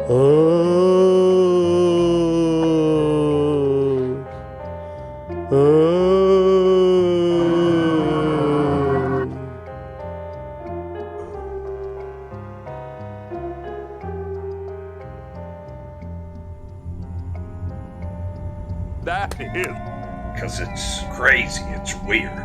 Oh, oh. That is. Because it's crazy, it's weird.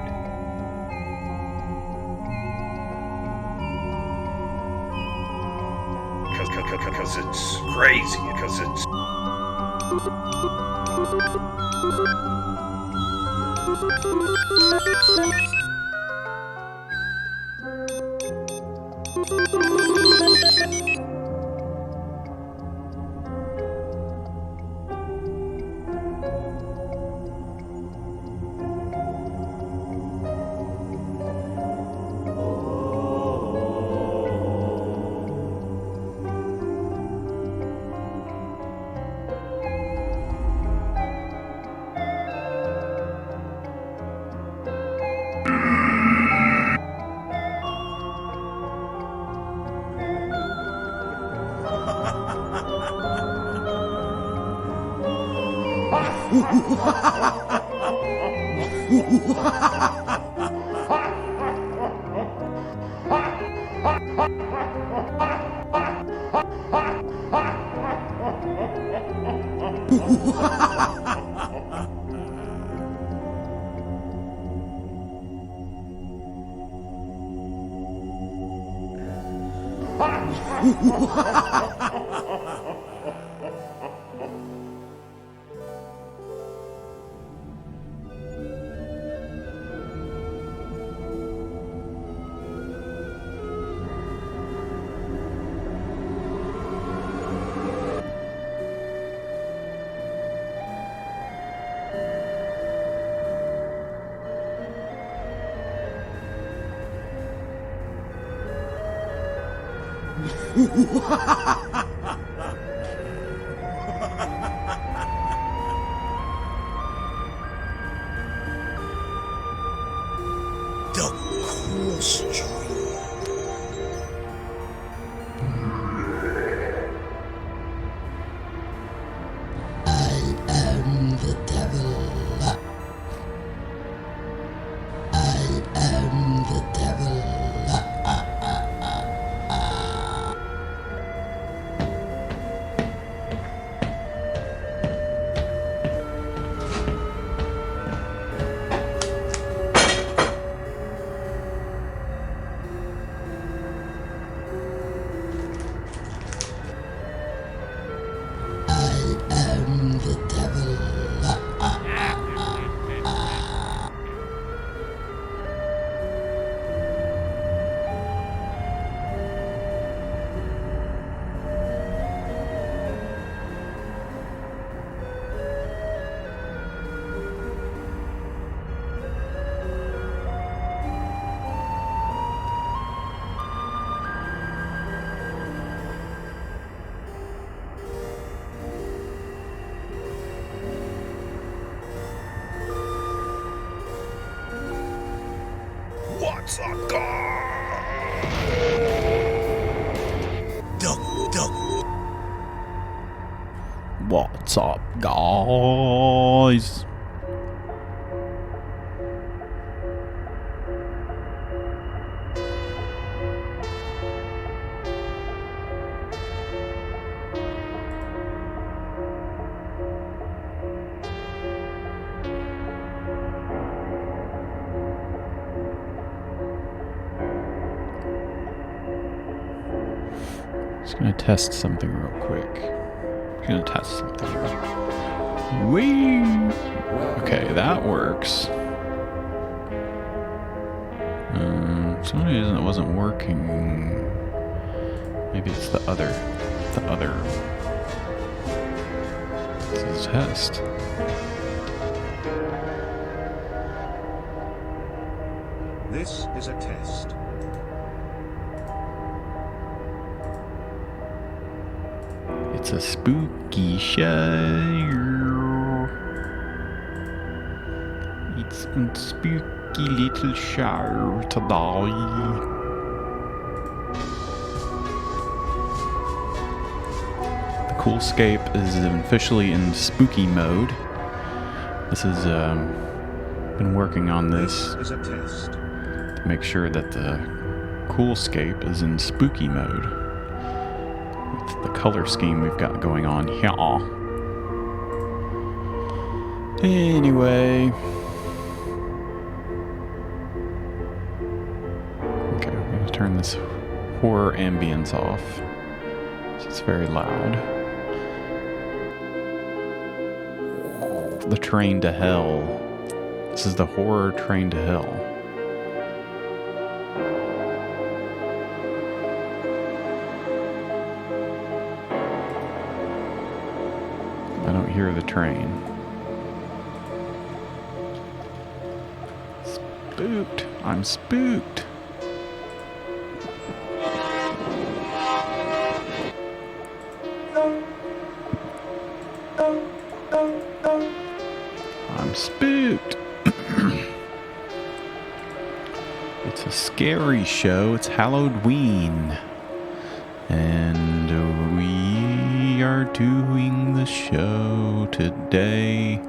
Because it's crazy, because it's... The CoolScape. I am the devil. I am the devil. I am the devil. What's up, guys? Duck. What's up, guys? Just gonna test something real quick. Whee! Okay, that works. For some reason it wasn't working. Maybe it's the other. This is a test. This is a test. It's a spooky show. It's a spooky little show today. CoolScape is officially in spooky mode. This is been working on this This is a test. to make sure that the CoolScape is in spooky mode with the color scheme we've got going on here. Anyway, okay, I'm going to turn this horror ambience off. It's very loud. The train to hell. This is the horror train to hell. I don't hear the train. Spooked. I'm spooked. I'm spooked. It's a scary show. It's Hallowed Ween. And we are doing the show today.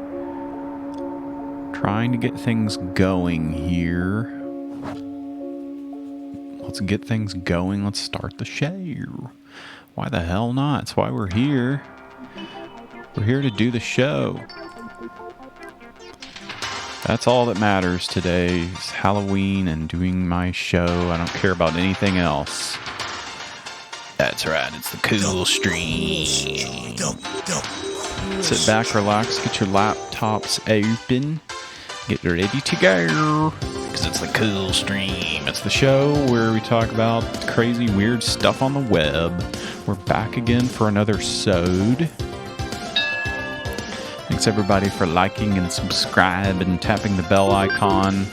Trying to get things going here. Let's get things going. Let's start the show. Why the hell not? That's why we're here. We're here to do the show. That's all that matters today is Halloween and doing my show. I don't care about anything else. That's right, it's the cool stream. Sit back, relax, get your laptops open, get ready to go. Because it's the cool stream. It's the show where we talk about crazy, weird stuff on the web. We're back again for another sode. Thanks everybody for liking and subscribing and tapping the bell icon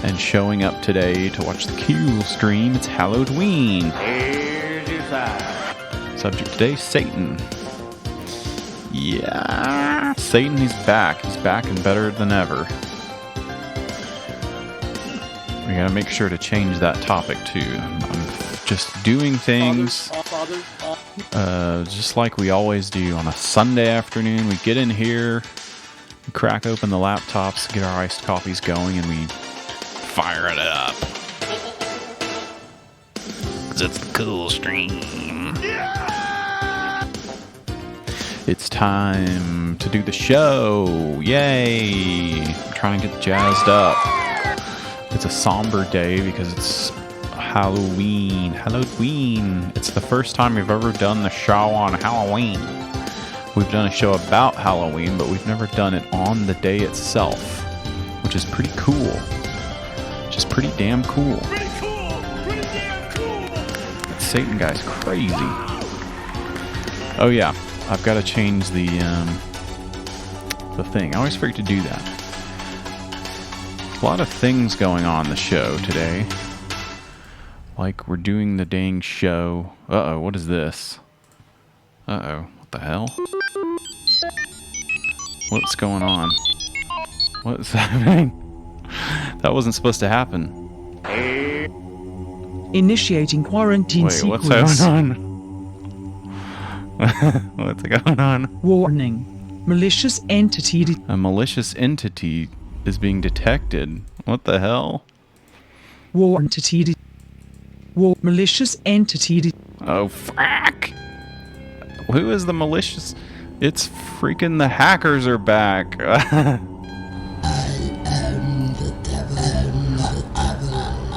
and showing up today to watch the cool stream. It's Hallowed Ween. Here's your side. Subject today, Satan. Yeah, Satan, he's back. He's back and better than ever. We gotta make sure to change that topic too. I'm just doing things just like we always do on a Sunday afternoon. We get in here, we crack open the laptops, get our iced coffees going, and we fire it up. 'Cause it's the cool stream. It's time to do the show. Yay! I'm trying to get jazzed up. It's a somber day because it's Halloween. Hallowed Ween. It's the first time we've ever done the show on Halloween. We've done a show about Halloween, but we've never done it on the day itself, which is pretty cool. Which is pretty damn cool. That Satan guy's crazy. Oh yeah, I've got to change the thing. I always forget to do that. A lot of things going on the show today. Like we're doing the dang show. Uh-oh, what is this? Uh-oh, what the hell? What's going on? What's happening? That wasn't supposed to happen. Initiating quarantine Wait, sequence. what's going on? What's going on? Warning. Malicious entity. A malicious entity is being detected. What the hell? Warranty. Malicious entity. Oh, fuck! Who is the malicious? It's freaking the hackers are back.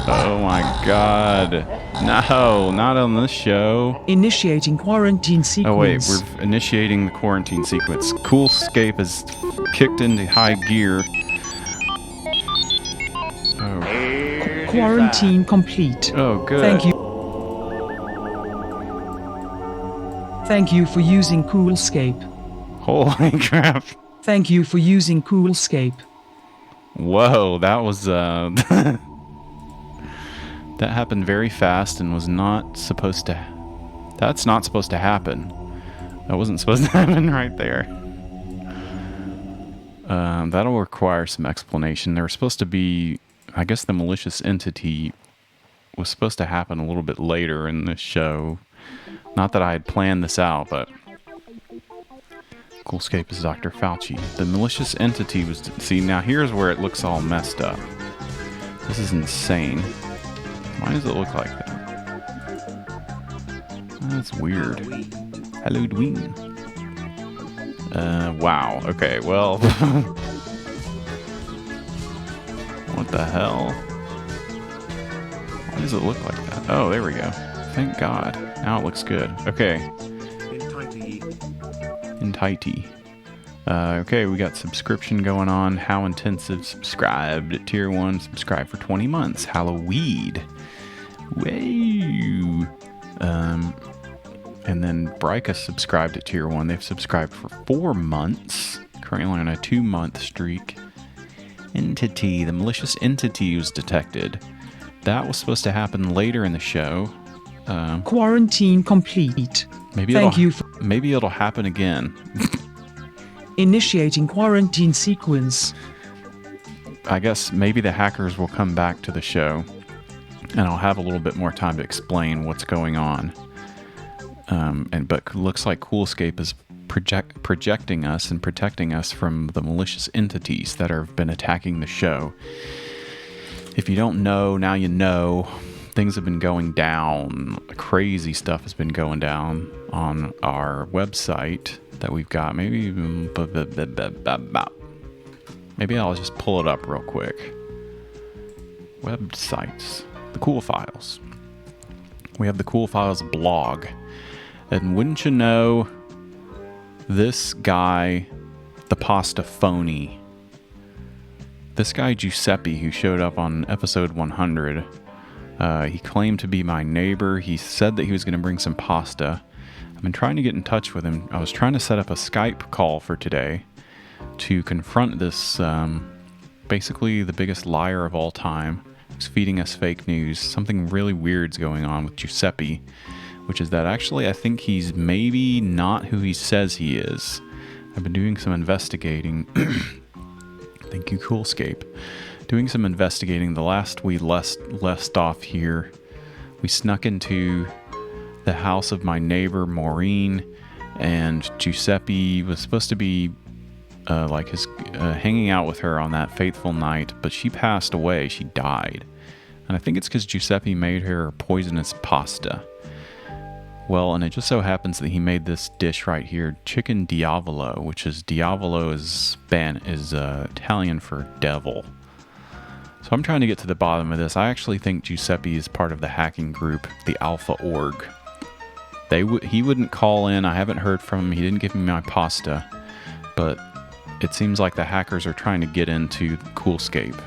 Oh my god. No, not on this show. Initiating quarantine sequence. Oh wait, we're initiating the quarantine sequence. CoolScape is kicked into high gear. Oh, Quarantine complete. oh good. Thank you. Thank you for using CoolScape. Holy crap. Thank you for using CoolScape. Whoa, that was that happened very fast and was not supposed to. That's not supposed to happen. That wasn't supposed to happen right there. That'll require some explanation. There was supposed to be, I guess the malicious entity was supposed to happen a little bit later in this show. Not that I had planned this out, but CoolScape is Dr. Fauci. The malicious entity was... See, now here's where it looks all messed up. This is insane. Why does it look like that? That's weird. Hallowed Ween. Wow. Okay, well... What the hell? Why does it look like that? Oh, there we go. Thank God. Now it looks good. Okay. Entitled. Okay, we got subscription going on. How intensive? Subscribed at tier 1. Subscribe for 20 months. Halloween. Woo. And then Bryka subscribed at tier 1. They've subscribed for 4 months. Currently on a 2-month streak. Entity. The malicious entity was detected. That was supposed to happen later in the show. Quarantine complete. Maybe maybe it'll happen again. Initiating quarantine sequence. I guess maybe the hackers will come back to the show, and I'll have a little bit more time to explain what's going on. But looks like CoolScape is projecting us and protecting us from the malicious entities that have been attacking the show. If you don't know, now you know. Things have been going down. Crazy stuff has been going down on our website that we've got. Maybe I'll just pull it up real quick. Websites. The Cool Files. We have the Cool Files blog. And wouldn't you know, this guy, the pasta phony, this guy Giuseppe, who showed up on episode 100, he claimed to be my neighbor. He said that he was going to bring some pasta. I've been trying to get in touch with him. I was trying to set up a Skype call for today to confront this, basically the biggest liar of all time. He's feeding us fake news. Something really weird's going on with Giuseppe, which is that actually I think he's maybe not who he says he is. I've been doing some investigating. Thank you, CoolScape. Doing some investigating. The last we left off here, we snuck into the house of my neighbor Maureen, and Giuseppe was supposed to be hanging out with her on that fateful night, but she passed away. She died, and I think it's because Giuseppe made her poisonous pasta. Well, and it just so happens that he made this dish right here, chicken diavolo, which is diavolo is Italian for devil. So I'm trying to get to the bottom of this. I actually think Giuseppe is part of the hacking group, the Alpha Org. He wouldn't call in. I haven't heard from him. He didn't give me my pasta. But it seems like the hackers are trying to get into CoolScape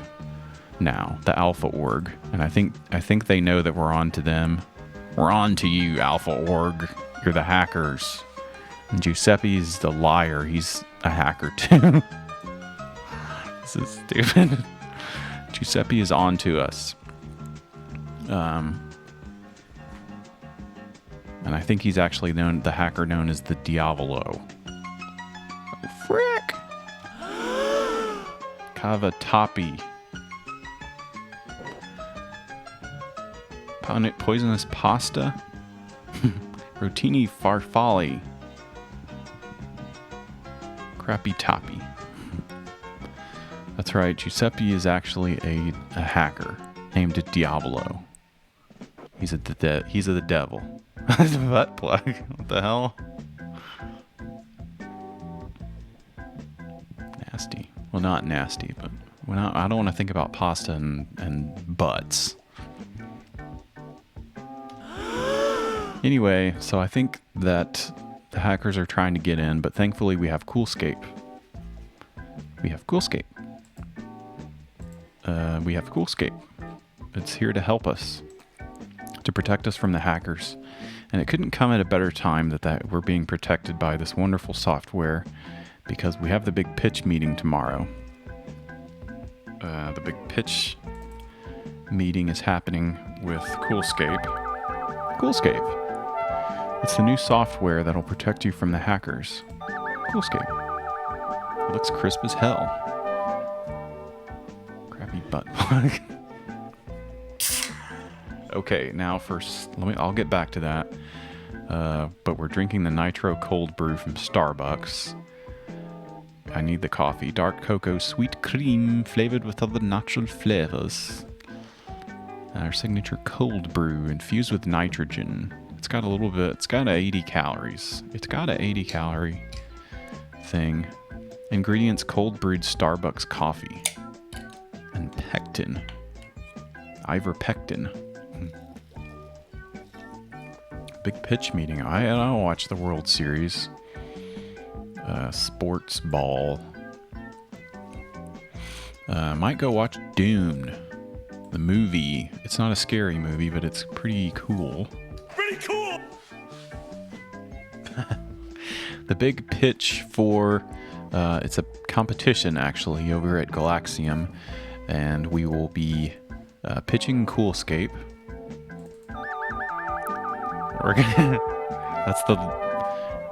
now, the Alpha Org. And I think they know that we're on to them. We're on to you, Alpha Org. You're the hackers. And Giuseppe's the liar. He's a hacker too. This is stupid. Giuseppe is on to us. And I think he's actually the hacker known as the Diavolo. Oh, frick! Cavatappi. Poisonous pasta? Rotini farfalle. Crappy toppy. That's right, Giuseppe is actually a hacker named Diavolo. He's the devil. Butt plug. What the hell? Nasty. Well, not nasty, but I don't want to think about pasta and butts. Anyway, so I think that the hackers are trying to get in, but thankfully we have CoolScape. We have CoolScape. It's here to help us, to protect us from the hackers. And it couldn't come at a better time that we're being protected by this wonderful software, because we have the big pitch meeting tomorrow. The big pitch meeting is happening with CoolScape. CoolScape. It's the new software that'll protect you from the hackers. CoolScape. It looks crisp as hell. Crappy butt plug. Okay, now first, I'll get back to that. But we're drinking the Nitro Cold Brew from Starbucks. I need the coffee. Dark cocoa, sweet cream, flavored with other natural flavors. Our signature cold brew, infused with nitrogen. It's got a little bit, it's got 80 calories. It's got an 80 calorie thing. Ingredients, cold brewed Starbucks coffee. And pectin. Iverpectin. Big pitch meeting. I'll watch the World Series. Sports ball. Might go watch Dune. The movie. It's not a scary movie, but it's pretty cool. Pretty cool! The big pitch for... it's a competition, actually, over at Galaxium. And we will be pitching CoolScape. We're gonna...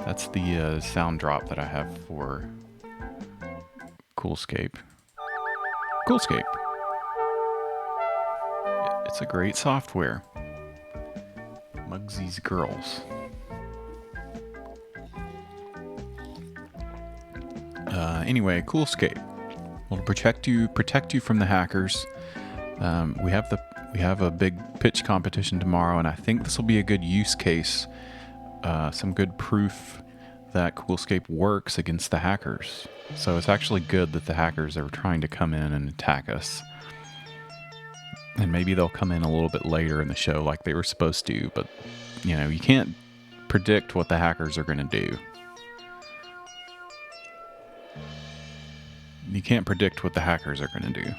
That's the sound drop that I have for CoolScape. CoolScape. It's a great software. Mugsy's girls. Anyway, CoolScape will protect you from the hackers. We have a big pitch competition tomorrow, and I think this will be a good use case. Some good proof that CoolScape works against the hackers. So it's actually good that the hackers are trying to come in and attack us. And maybe they'll come in a little bit later in the show like they were supposed to, but, you know, you can't predict what the hackers are going to do. You can't predict what the hackers are going to do.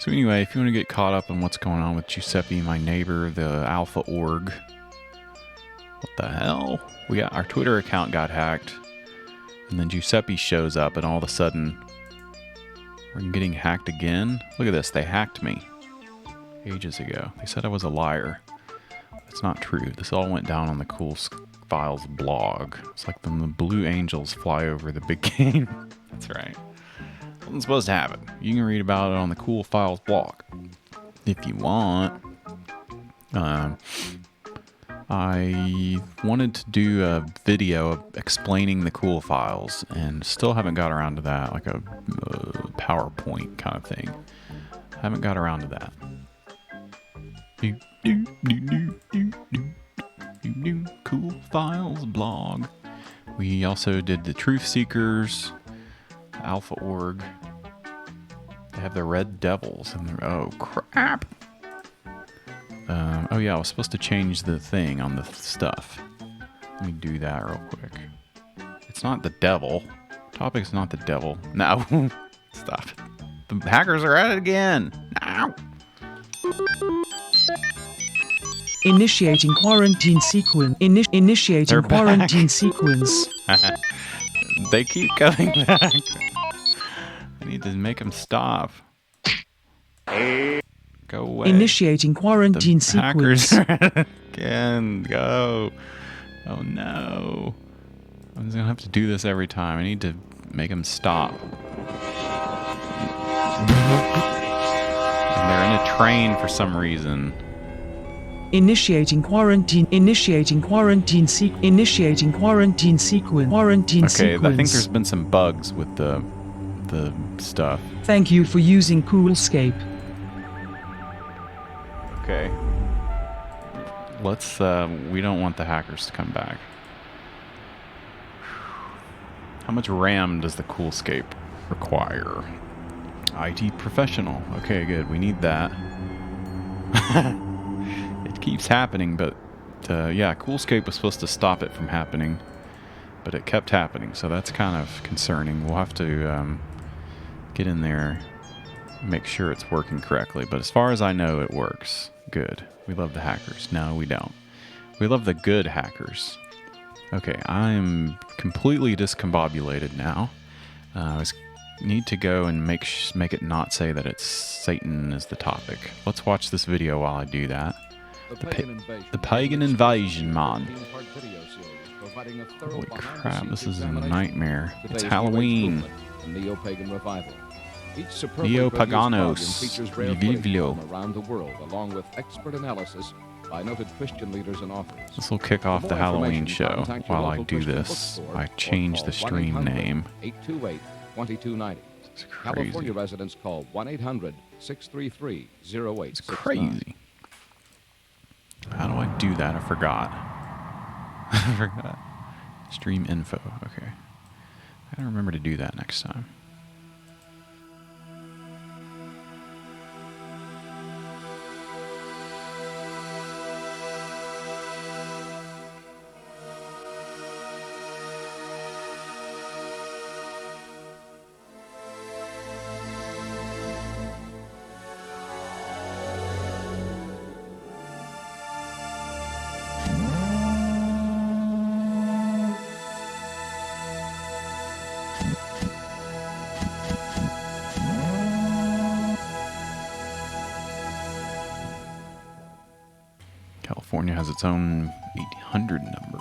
So anyway, if you want to get caught up on what's going on with Giuseppe, my neighbor, the Alpha Org... What the hell? Our Twitter account got hacked, and then Giuseppe shows up, and all of a sudden, we're getting hacked again? Look at this, they hacked me ages ago. They said I was a liar. That's not true. This all went down on the Cool Files blog. It's like when the Blue Angels fly over the big game. That's right. Wasn't supposed to happen. You can read about it on the Cool Files blog if you want. I wanted to do a video explaining the Cool Files, and still haven't got around to that, like a PowerPoint kind of thing. Haven't got around to that. Cool Files blog. We also did the Truth Seekers, Alpha Org. They have the Red Devils, and oh crap! Oh yeah, I was supposed to change the thing on the stuff. Let me do that real quick. It's not the devil. Topic's not the devil. No. Stop it. The hackers are at it again. No. Initiating quarantine sequence. Initiating They're quarantine back. sequence. They keep coming back. I need to make them stop. Go away. Initiating quarantine The sequence. hackers again. Go. Oh no. I'm just gonna have to do this every time. I need to make them stop. And they're in a train for some reason. Initiating quarantine. Initiating quarantine sequence. Initiating quarantine sequence. Quarantine Okay, sequence. I think there's been some bugs with the stuff. Thank you for using CoolScape. Okay. Let's, we don't want the hackers to come back. How much RAM does the CoolScape require? IT professional. Okay, good. We need that. It keeps happening, but, yeah, CoolScape was supposed to stop it from happening, but it kept happening, so that's kind of concerning. We'll have to, get in there, make sure it's working correctly, but as far as I know, it works. Good. We love the hackers. No, we don't. We love the good hackers. Okay, I'm completely discombobulated now. I need to go and make it not say that it's Satan is the topic. Let's watch this video while I do that. The Pagan Invasion, man. Holy crap, this is a nightmare. It's Halloween. Neo-pagan revival. Each Neo-paganos. features rare Vivio. from around the world, along with expert analysis by noted Christian leaders and authors. This will kick off the Halloween show. While I do this, I change the stream name. 2290. It's crazy. California residents call 1-800-633-0869. It's crazy. How do I do that? I forgot. I forgot. Stream info. Okay. I gotta remember to do that next time. California has its own 800 number.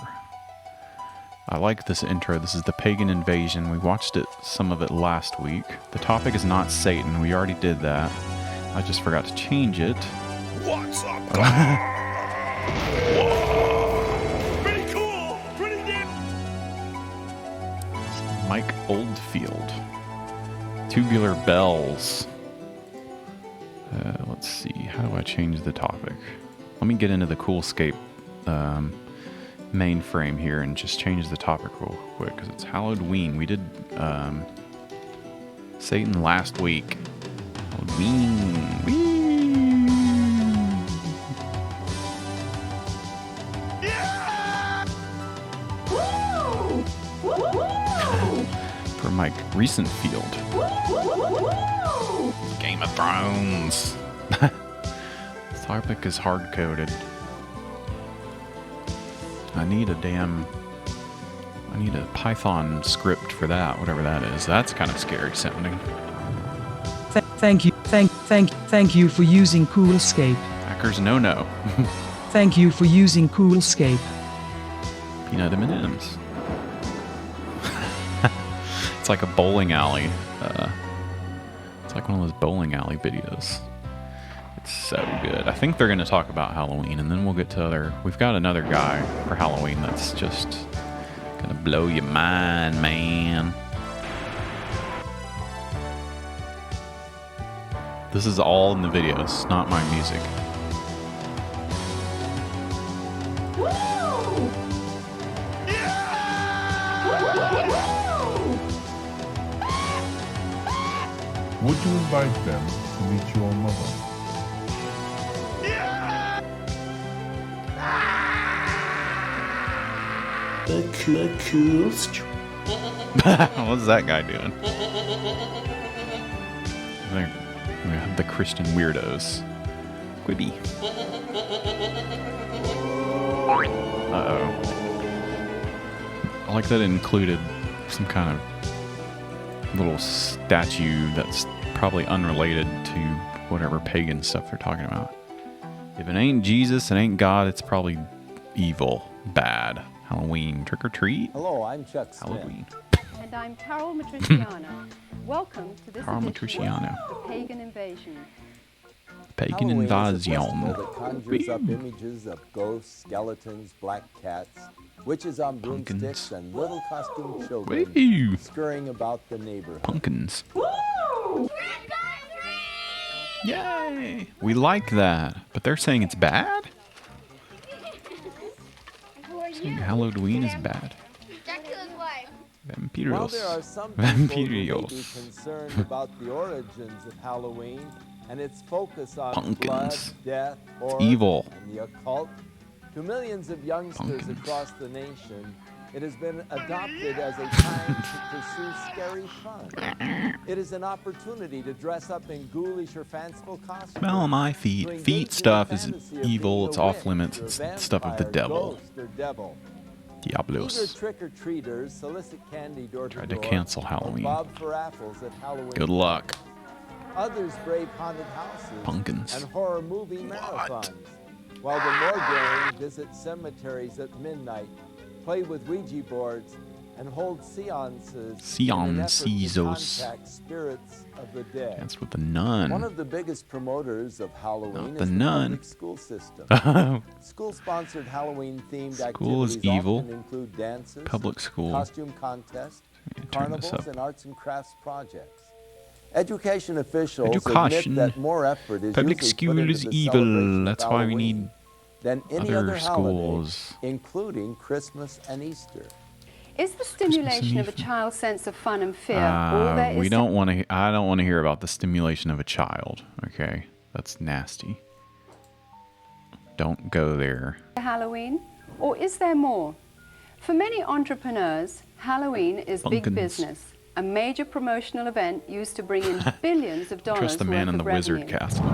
I like this intro. This is the pagan invasion. We watched some of it last week. The topic is not Satan. We already did that. I just forgot to change it. What's up, guys? Whoa! Pretty cool! Pretty neat! Mike Oldfield. Tubular bells. Let's see. How do I change the topic? Let me get into the CoolScape mainframe here and just change the topic real quick because it's Hallowed Ween. We did Satan last week. Hallowed Ween. Ween. Yeah! Woo! Woo! For Mike recent field. Woo! Game of Thrones. Topic is hard-coded. I need a Python script for that, whatever that is. That's kind of scary sounding. Thank you for using CoolScape. Hackers no. Thank you for using CoolScape. Peanut M&Ms. It's like a bowling alley. It's like one of those bowling alley videos. It's so good. I think they're going to talk about Halloween, and then we'll get to other... We've got another guy for Halloween that's just going to blow your mind, man. This is all in the videos, not my music. Woo! Yeah! Woo! Would you invite them to meet your mother? What's that guy doing? We have the Christian weirdos. Quibi. Uh-oh. I like that it included some kind of little statue that's probably unrelated to whatever pagan stuff they're talking about. If it ain't Jesus, it ain't God, it's probably evil, bad. Halloween, trick or treat. Hello, I'm Chuck Halloween. And I'm Carol Matriciano. Welcome to this Carol edition Matriciano. of The Pagan Invasion. Pagan Halloween invasion. is a festival that conjures up images of ghosts, skeletons, black cats, witches on broomsticks, and little costume children Woo! scurrying about the neighborhood. Pumpkins. Yay! We like that, but they're saying it's bad? Saying Hallowed Ween is bad. Well, Vampiros. there are some people who may be Vampiros. concerned about the origins of Halloween and its focus on blood, Pumpkins. death, horror, evil. and the occult. To millions of youngsters Pumpkins. across the nation, it has been adopted as a time to pursue scary fun. It is an opportunity to dress up in ghoulish or fanciful costumes. Smell my to feet. engage Feet in the stuff is fantasy of evil. being It's a off witch limits. or It's vampire, stuff of the devil. ghost or devil. Eager Diablos. trick-or-treaters solicit candy door to Tried to door cancel or Halloween. bob for apples at Halloween. Good luck. Others brave haunted houses Pumpkins. and horror movie marathons, while the more daring visit cemeteries at midnight, play with Ouija boards, and hold seances in an effort to Seances. contact spirits of the dead. Dance with the nun. One of the biggest promoters of Halloween Not the is the nun. public school system. Public School-sponsored Halloween-themed School is activities evil. often include dances, school. costume contests, carnivals, and arts and crafts projects. Education officials Education. admit that more effort is Public usually school put into is the evil. celebration of That's why we Halloween need than any other other holiday, schools. including Christmas and Easter. Is the stimulation of a child's sense of fun and fear all there is We to don't want to. I don't want to hear about the stimulation of a child. Okay, that's nasty. Don't go there. Halloween? Or is there more? For many entrepreneurs, Halloween is big Pumpkins. business, a major promotional event used to bring in billions of dollars Trust the man worth in the of wizard revenue. castle.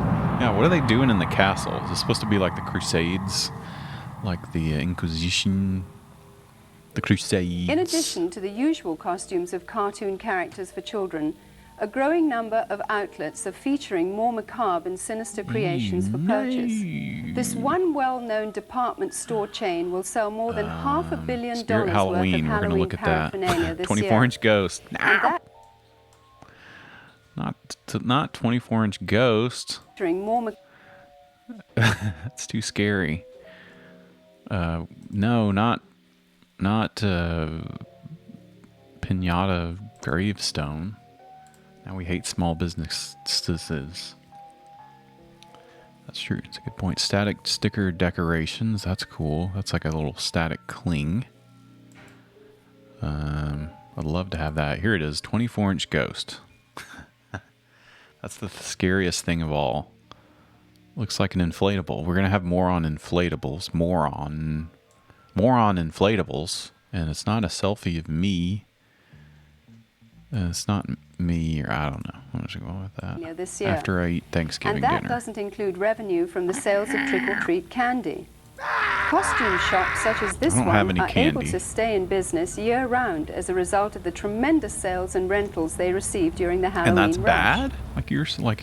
Yeah, what are they doing in the castle? Is it supposed to be like the Crusades, like the Inquisition, the Crusades? In addition to the usual costumes of cartoon characters for children, a growing number of outlets are featuring more macabre and sinister creations for purchase. This one well-known department store chain will sell more than $500 million Spirit worth Halloween. of We're gonna Halloween look at that. paraphernalia this 24-inch ghost. And that Not 24-inch ghost. featuring more That's too scary. No, not pinata gravestone. Now we hate small businesses. That's true. It's a good point. Static sticker decorations. That's cool. That's like a little static cling. I'd love to have that. Here it is. 24-inch ghost. That's the scariest thing of all. Looks like an inflatable. We're gonna have more on inflatables. More on inflatables. And it's not a selfie of me. It's not me, or I don't know. I'm just going with that. this year. After I eat Thanksgiving And that dinner. doesn't include revenue from the sales of trick-or-treat candy. Costume shops such as this I don't have one any are able candy. to stay in business year-round as a result of the tremendous sales and rentals they receive during the Halloween And that's rush. bad? Like you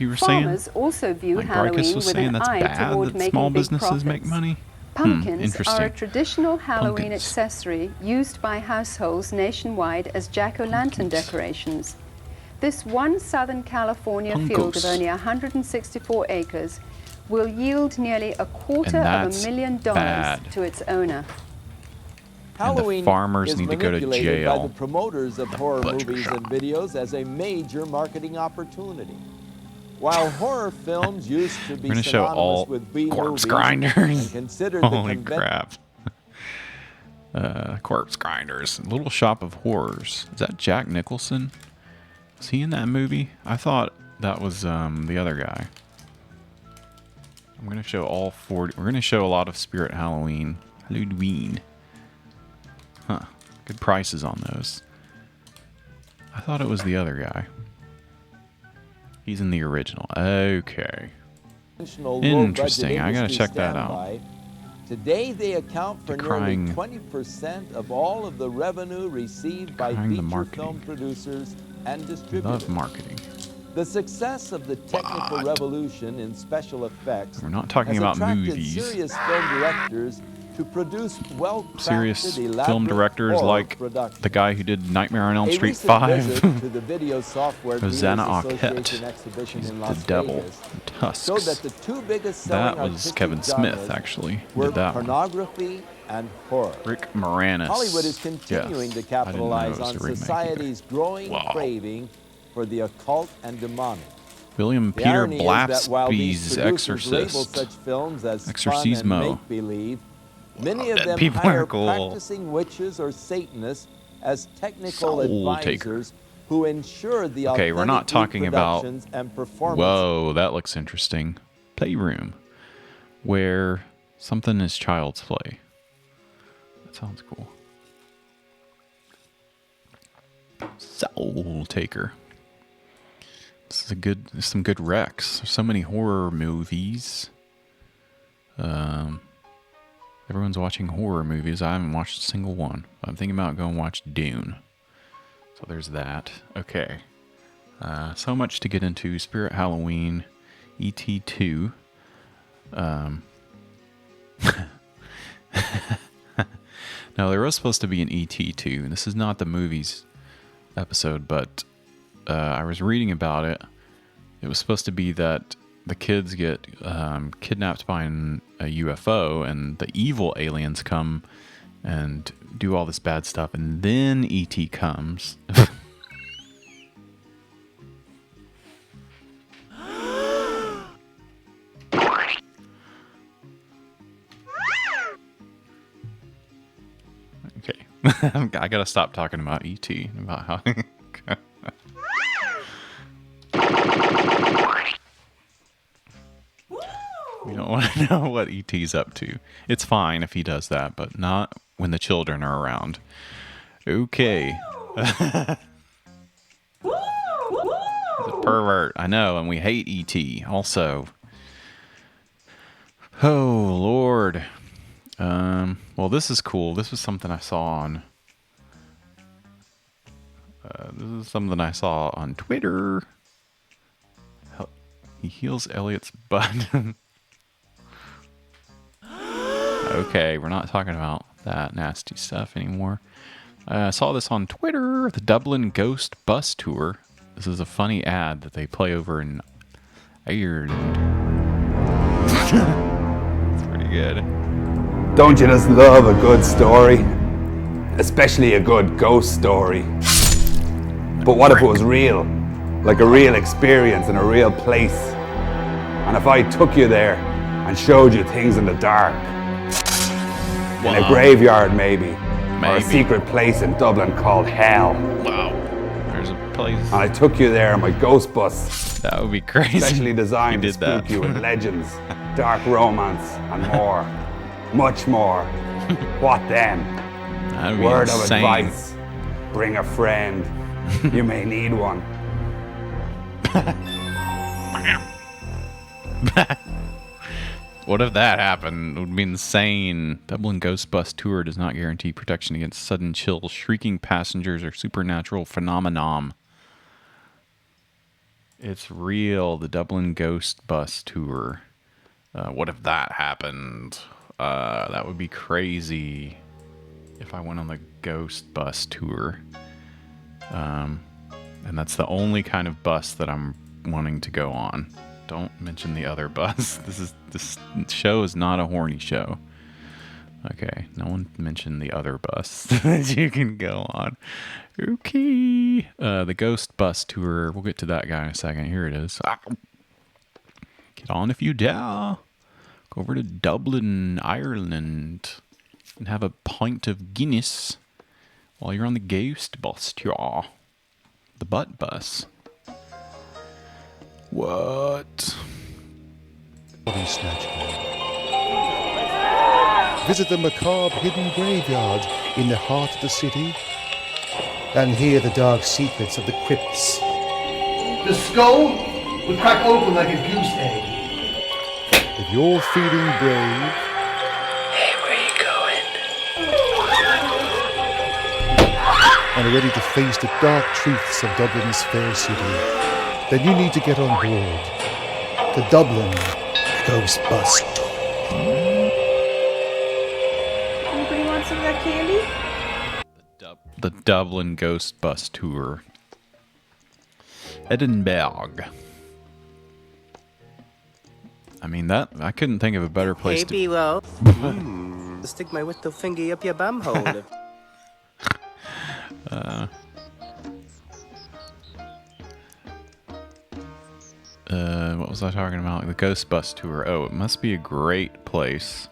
were saying? Farmers also view Like Halloween Brycus was with saying, an that's eye bad toward that making small big businesses profits. make money? Pumpkins are interesting. a traditional Halloween Pumpkins. accessory used by households nationwide as jack-o'-lantern decorations. This one Southern California field of Pumpkos. only 164 acres will yield nearly $250,000 bad. to its owner. Halloween farmers is need to go to manipulated by jail. the promoters of horror butcher movies shop. and videos as a major marketing opportunity. While horror films used to be We're gonna show synonymous all with B corpse movies grinders. and considered the Holy conventional crap. Corpse grinders. Little Shop of Horrors. Is that Jack Nicholson? Was he in that movie? I thought that was the other guy. I'm gonna show all 40. We're gonna show a lot of Spirit Halloween. Hallowed Ween. Huh. Good prices on those. I thought it was the other guy. He's in the original. Okay. low-budget Interesting. I gotta industry check that standby. Today they account for Decrying- nearly 20% of all of the revenue received by Decrying the feature marketing. film producers and We distributors. love marketing. The success of the technical What? revolution in special effects We're not talking has about attracted movies. serious film directors to produce well-crafted, Serious elaborate film directors horror like productions. the guy who did Nightmare on Elm A Street recent 5. visit to the video software Rosanna Dealers Arquette. Association exhibition She's in the Las devil. Vegas Tusks. showed that the two biggest selling That was artistic Kevin Smith, genres actually. who were Did that one. pornography and horror. Rick Moranis. Hollywood is continuing Yes. to capitalize I didn't know it was on a remake society's growing Wow. craving for the occult and demonic. either. William The Peter irony is that while these Blatby's producers label Exorcist. such films as fun Exorcismo. and make-believe, many of Dead them people hire are cool. practicing witches or Satanists as technical Soul Taker. advisors who ensure the Okay, we're not authentic talking about. reproductions and performances. Whoa, that looks interesting. Playroom, where something is child's play. That sounds cool. Soul Taker. This is some good recs. There's so many horror movies. Everyone's watching horror movies. I haven't watched a single one. I'm thinking about going watch Dune. So there's that. Okay. So much to get into. Spirit Halloween, E.T. 2. No, there was supposed to be an E.T. 2. This is not the movies episode, but I was reading about it. It was supposed to be that the kids get kidnapped by a UFO, and the evil aliens come and do all this bad stuff, and then E.T. comes. Okay. I gotta stop talking about E.T. About how... We don't want to know what E.T.'s up to. It's fine if he does that, but not when the children are around. Okay. He's a pervert. I know, and we hate E.T. also. Oh, Lord. Well, this is cool. This was something I saw on... this is something I saw on Twitter. He heals Elliot's butt. Okay, we're not talking about that nasty stuff anymore. I saw this on Twitter, the Dublin Ghost Bus Tour. This is a funny ad that they play over in Ireland. It's pretty good. Don't you just love a good story? Especially a good ghost story. But what if it was real? Like a real experience in a real place? And if I took you there and showed you things in the dark? In a graveyard, maybe. Or a secret place in Dublin called Hell. Wow. There's a place. And I took you there on my ghost bus. That would be crazy. Specially designed to spook you with legends, dark romance, and more. Much more. What then? Word of advice. Bring a friend. You may need one. What if that happened? It would be insane. Dublin Ghost Bus Tour does not guarantee protection against sudden chills, shrieking passengers, or supernatural phenomenon. It's real. The Dublin Ghost Bus Tour. What if that happened? That would be crazy if I went on the Ghost Bus Tour. And that's the only kind of bus that I'm wanting to go on. Don't mention the other bus. This show is not a horny show. Okay, no one mentioned the other bus that you can go on. Okay. The Ghost Bus Tour. We'll get to that guy in a second. Here it is. Get on if you dare. Go over to Dublin, Ireland, and have a pint of Guinness while you're on the Ghost Bus Tour. The butt bus. What? Body snatcher. Visit the macabre hidden graveyard in the heart of the city and hear the dark secrets of the crypts. The skull would crack open like a goose egg. If you're feeling brave... Hey, where you going? And are ready to face the dark truths of Dublin's fair city, then you need to get on board the Dublin Ghost Bus Tour. Anybody want some of that candy? The Dublin Ghost Bus Tour. Edinburgh. I mean, that I couldn't think of a better place hey, to... B-Wo. Stick my little finger up your bum hole. What was I talking about? The Ghost Bus Tour. Oh, it must be a great place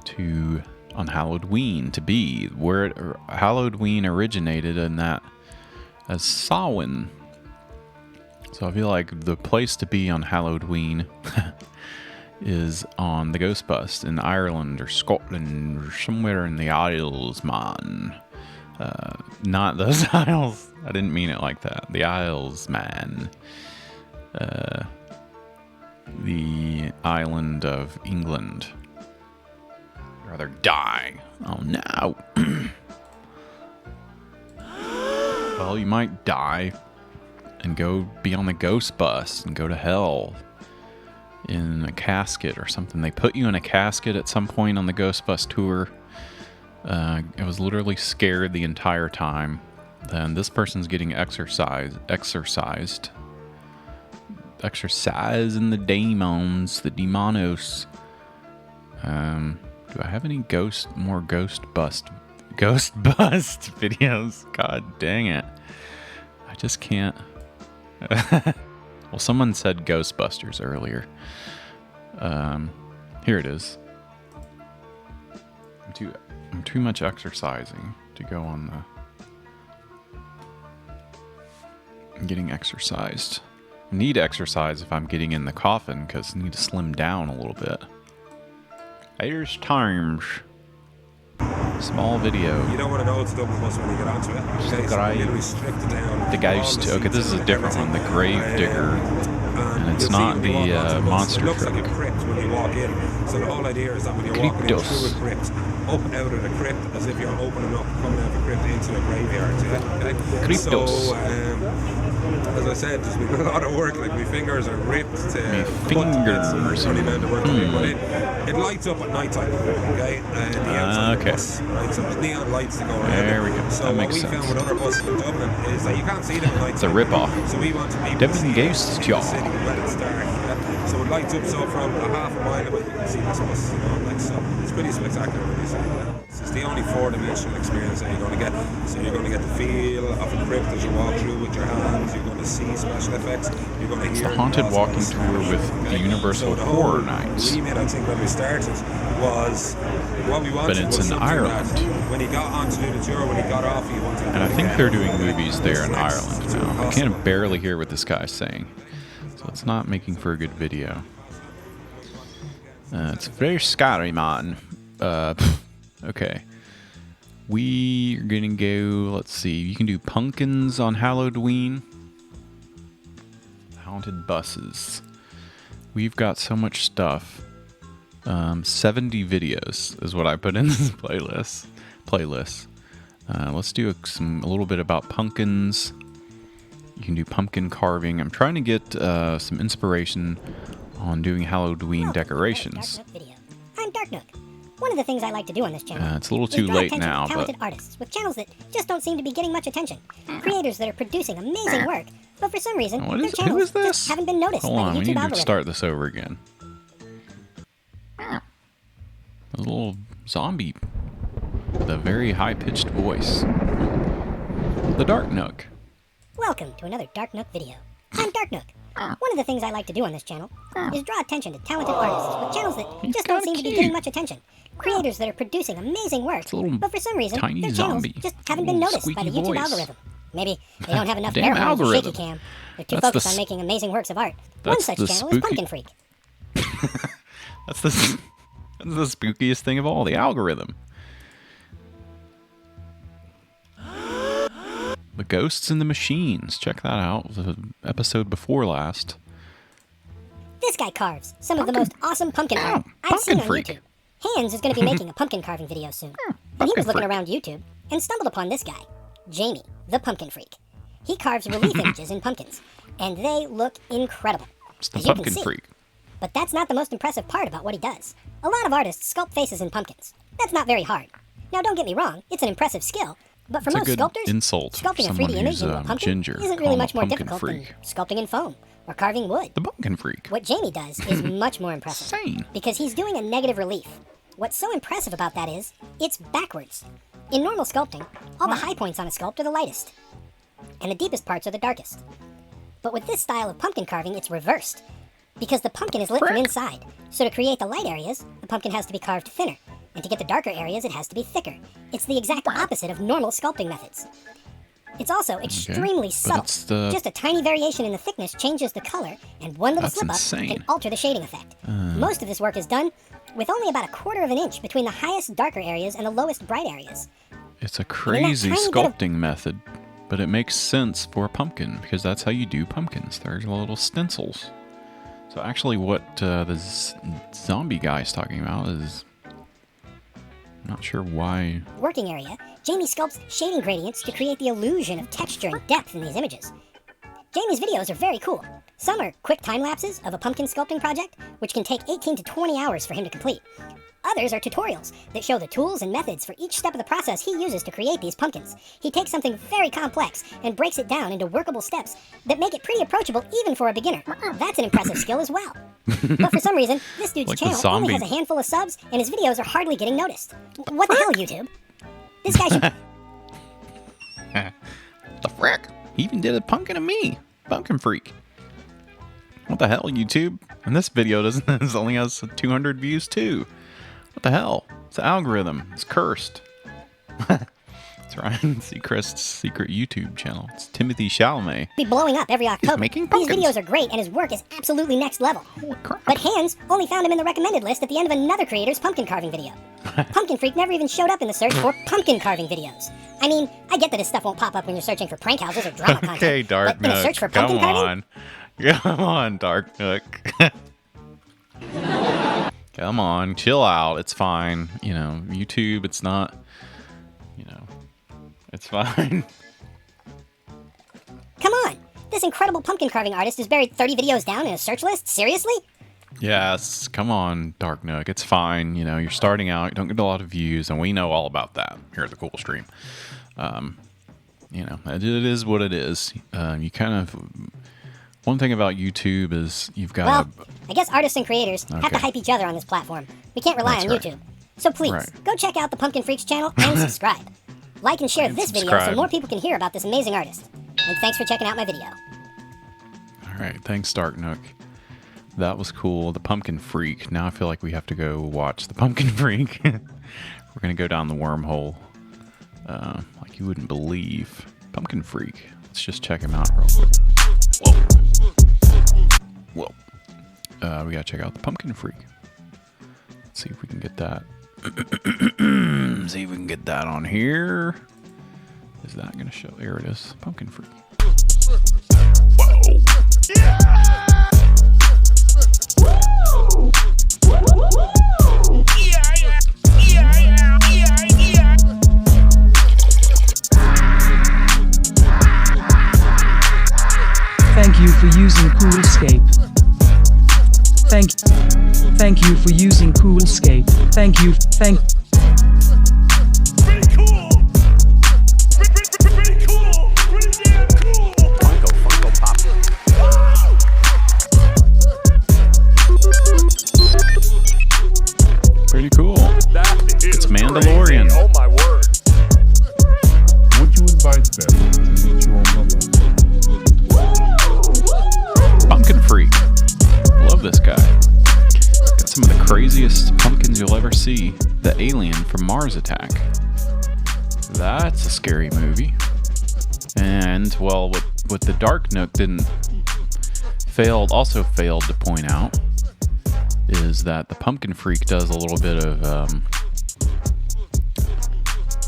to, on Hallowed Ween, to be. Where Hallowed Ween originated in that, as Samhain. So I feel like the place to be on Hallowed Ween is on the Ghost Bus in Ireland or Scotland or somewhere in the Isles, man. Not those Isles. I didn't mean it like that. The Isles, man. The island of England. I'd rather die. Oh no. Well, you might die and go be on the ghost bus and go to hell in a casket or something. They put you in a casket at some point on the ghost bus tour. I was literally scared the entire time. Then this person's getting exercising the demons, the demonos. Do I have any more ghost bust Ghost bust videos. God dang it. I just can't. Well, someone said Ghostbusters earlier. Here it is. I'm too much exercising to go on the... I'm getting exercised. I need exercise if I'm getting in the coffin, because I need to slim down a little bit. There's times. Small video. You don't want to know it's a double bus when you get onto it. Okay, so literally stripped it down. The ghost. Okay, this is a different one. The grave digger. And it's not the monster truck. It looks like a crypt when you walk in. So the whole idea is that when you're walking in through a crypt, up out of the crypt, as if you're opening up, coming out of a crypt into a graveyard. Yeah? Okay? Cryptos. So, as I said, there's been a lot of work. Like my fingers are ripped to fingers. Only amount of work to be put in. It lights up at night time. Okay, and the outside of the bus, right? So there's neon lights that go around. There we go. So that what makes we sense. found with other buses in Dublin is that you can't see them at night. It's a rip-off. So we want to be Devon Ghost Jaw. When it's dark. Yeah? So it lights up. So from a half a mile away, you can see this bus. You know, like so. It's pretty spectacular when you see it. It's the only four-dimensional experience that you're going to get. So you're going to get the feel of a crypt as you walk through with your hands. You're going to see special effects. You're going to hear the haunted walking tour with the Universal Horror Nights. Remit, I think, when we started was what we wanted. But it's was in Ireland. When he got on to do the tour, when he got off, he wanted. And I think they're doing movies there in Ireland now. I can barely hear what this guy's saying, so it's not making for a good video. It's very scary, man. Okay. We're gonna go, let's see, you can do pumpkins on Hallowed Ween. Haunted buses. We've got so much stuff. 70 videos is what I put in this playlist. Let's do a little bit about pumpkins. You can do pumpkin carving. I'm trying to get some inspiration on doing Hallowed Ween decorations. I'm Dark Nook. One of the things I like to do on this channel it's a little too late now, to talented but artists with channels that just don't seem to be getting much attention. Creators that are producing amazing work, but for some reason their channels just haven't been noticed Hold by on, the we YouTube need to algorithm. start this over again. A little zombie with a very high-pitched voice. The Dark Nook. Welcome to another Dark Nook video. I'm Dark Nook. One of the things I like to do on this channel is draw attention to talented artists with channels that just don't seem to be getting much attention. Creators that are producing amazing work, but for some reason their channels just haven't been noticed by the YouTube algorithm. Maybe they don't have enough Damn air for shaky algorithm. cam. They're too That's focused the on making amazing works of art. One that's such the channel is Pumpkin Freak. That's the spookiest thing of all, the algorithm. The Ghosts and the Machines. Check that out. The episode before last. This guy carves some of the most awesome pumpkin art I've seen on YouTube. Hans is going to be making a pumpkin carving video soon. And he was looking around YouTube and stumbled upon this guy, Jamie, the Pumpkin Freak. He carves relief images in pumpkins, and they look incredible. It's the as you can Pumpkin see. Freak. But that's not the most impressive part about what he does. A lot of artists sculpt faces in pumpkins. That's not very hard. Now, don't get me wrong, it's an impressive skill. But for It's a most good sculptors, insult for sculpting a someone 3D image who's, into a pumpkin ginger. isn't Call really him a much more pumpkin difficult freak. than sculpting in foam or carving wood. The Pumpkin Freak. What Jamie does is much more impressive. Because he's doing a negative relief. What's so impressive about that is, it's backwards. In normal sculpting, all the high points on a sculpt are the lightest, and the deepest parts are the darkest. But with this style of pumpkin carving, it's reversed. Because the pumpkin is lit from inside, so to create the light areas, the pumpkin has to be carved thinner, and to get the darker areas, it has to be thicker. It's the exact opposite of normal sculpting methods. It's also extremely subtle. Just a tiny variation in the thickness changes the color, and one little slip-up can alter the shading effect. Most of this work is done with only about 1/4 of an inch between the highest darker areas and the lowest bright areas. It's a crazy sculpting method, but it makes sense for a pumpkin, because that's how you do pumpkins. There's little stencils. So actually what the zombie guy is talking about is... I'm not sure why... Working area, Jamie sculpts shading gradients to create the illusion of texture and depth in these images. Jamie's videos are very cool. Some are quick time lapses of a pumpkin sculpting project, which can take 18 to 20 hours for him to complete. Others are tutorials that show the tools and methods for each step of the process he uses to create these pumpkins. He takes something very complex and breaks it down into workable steps that make it pretty approachable even for a beginner. That's an impressive skill as well. But for some reason, this dude's channel only has a handful of subs and his videos are hardly getting noticed. What the hell, YouTube? This guy should... The frick? He even did a pumpkin of me. Pumpkin freak. What the hell, YouTube? And this video doesn't it only has 200 views too. What the hell? It's an algorithm. It's cursed. That's right. See Chris's secret YouTube channel. It's Timothy Chalamet. Be blowing up every October. He's making These pumpkins. videos are great, and his work is absolutely next level. Holy crap. But Hans only found him in the recommended list at the end of another creator's pumpkin carving video. Pumpkin Freak never even showed up in the search for pumpkin carving videos. I mean, I get that his stuff won't pop up when you're searching for prank houses or drama content. Okay, Dark but in a Nook. search for pumpkin Come carving? on. Come on, Dark Nook. Come on, chill out. It's fine. You know, YouTube, it's not, you know, it's fine. Come on! This incredible pumpkin carving artist is buried 30 videos down in a search list? Seriously? Yes, come on, Dark Nook. It's fine. You know, you're starting out. You don't get a lot of views, and we know all about that here at the Cool Stream. You know, it is what it is. You kind of... One thing about YouTube is you've got... Well, I guess artists and creators have to hype each other on this platform. We can't rely on YouTube. So please, go check out the Pumpkin Freaks channel and subscribe. Like and share this video so more people can hear about this amazing artist. And thanks for checking out my video. All right, thanks, Dark Nook. That was cool. The Pumpkin Freak. Now I feel like we have to go watch the Pumpkin Freak. We're going to go down the wormhole like you wouldn't believe. Pumpkin Freak. Let's just check him out real quick. Whoa. Whoa. We got to check out the Pumpkin Freak. Let's see if we can get that. See if we can get that on here. Is that going to show? There it is. Pumpkin Freak. Whoa. Thank you for using CoolScape. Thank you for using CoolScape. Thank you. Pretty cool. Pretty cool. Pretty damn cool. Funko Pop. Pretty cool. It's Mandalorian. Oh my word. Would you invite them to meet your mother? Pumpkin Freak. Love this guy. Got some of the craziest pumpkins you'll ever see. The Alien from Mars Attack. That's a scary movie. And, well, what the Dark Nook also failed to point out is that the Pumpkin Freak does a little bit of,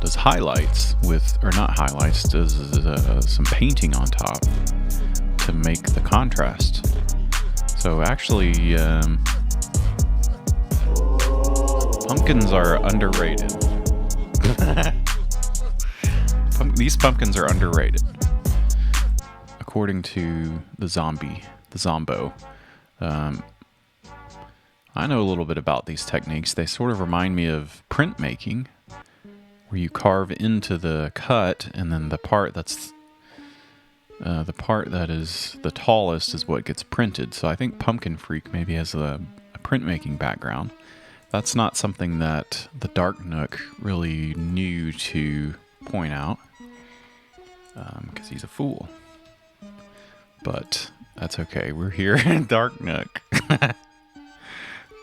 does highlights with, or not highlights, does some painting on top to make the contrast. So actually, pumpkins are underrated. These pumpkins are underrated, according to the Zombo. I know a little bit about these techniques. They sort of remind me of printmaking, where you carve into the cut, and then the part that is the tallest is what gets printed. So I think Pumpkin Freak maybe has a printmaking background. That's not something that the Dark Nook really knew to point out, because he's a fool. But that's okay. We're here in Dark Nook.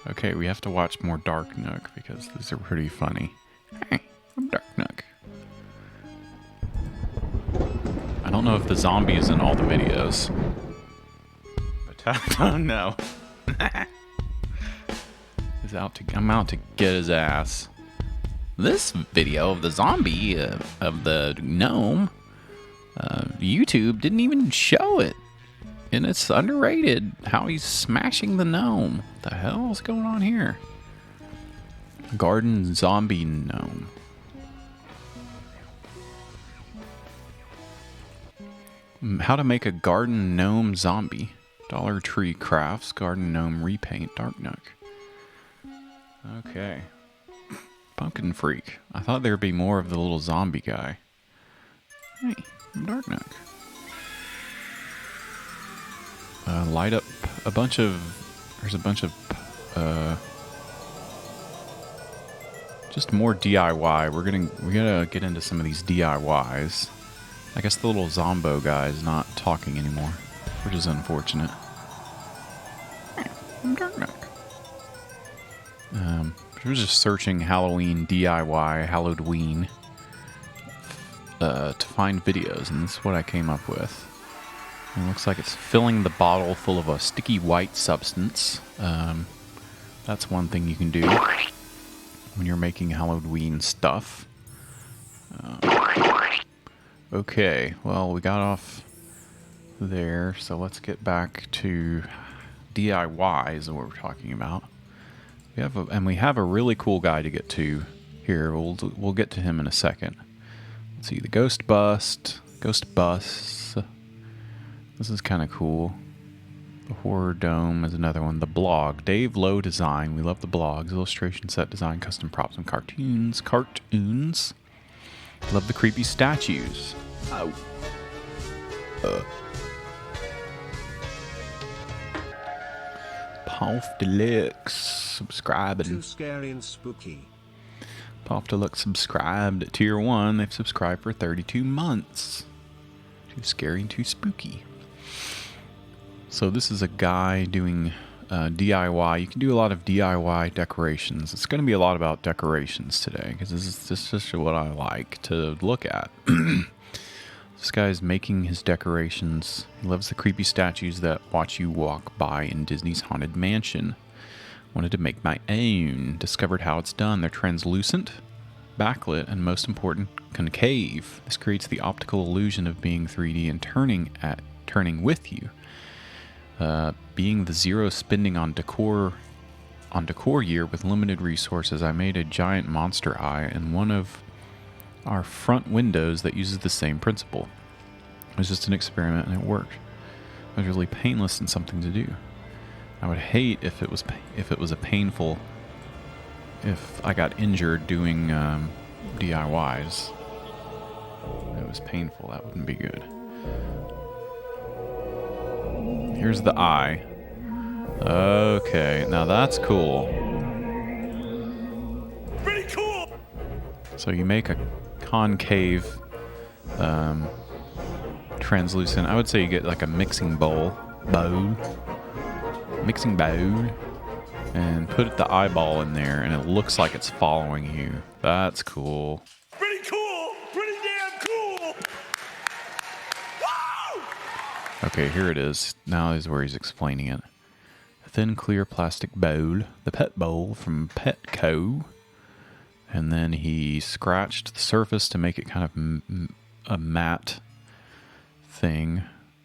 Okay, we have to watch more Dark Nook because these are pretty funny. Hey, I'm Dark Nook. I don't know if the zombie is in all the videos, but I don't know. I'm out to get his ass. This video of the zombie of the gnome, YouTube didn't even show it, and it's underrated how he's smashing the gnome. What the hell is going on here? Garden zombie gnome. How to make a garden gnome zombie. Dollar Tree Crafts, garden gnome repaint, Dark Nook. Okay. Pumpkin Freak. I thought there'd be more of the little zombie guy. Hey, I'm Dark Nook. Light up a bunch of... There's a bunch of... Just more DIY. We're gonna get into some of these DIYs. I guess the little Zombo guy is not talking anymore, which is unfortunate. I was just searching Halloween DIY, Hallowed Ween, to find videos, and this is what I came up with. It looks like it's filling the bottle full of a sticky white substance. That's one thing you can do when you're making Hallowed Ween stuff. Okay, well, we got off there, so let's get back to DIY is what we're talking about. We have a really cool guy to get to here. We'll get to him in a second. Let's see, the Ghost Bus. This is kind of cool. The Horror Dome is another one. The Blog. Dave Lowe Design. We love the blogs. Illustration, set design, custom props, and cartoons. Love the creepy statues. Ow. Puff Deluxe subscribing. Too scary and spooky. Puff Deluxe subscribed at tier 1. They've subscribed for 32 months. Too scary and too spooky. So this is a guy doing DIY. You can do a lot of DIY decorations. It's going to be a lot about decorations today because this is just what I like to look at. This guy's making his decorations. He loves the creepy statues that watch you walk by in Disney's Haunted Mansion. Wanted to make my own. Discovered how it's done. They're translucent, backlit, and most important, concave. This creates the optical illusion of being 3D and turning with you. Being the zero spending on decor year with limited resources, I made a giant monster eye and one of our front windows that uses the same principle. It was just an experiment and it worked. It was really painless and something to do. I would hate if it was painful if I got injured doing DIYs. It was painful. That wouldn't be good. Here's the eye. Okay, now that's cool. Pretty cool. So you make a concave, translucent. I would say you get like a mixing bowl, and put the eyeball in there, and it looks like it's following you. That's cool. Pretty cool. Pretty damn cool. Woo! Okay, here it is. Now is where he's explaining it. A thin, clear plastic bowl, the pet bowl from Petco. And then he scratched the surface to make it kind of a matte thing.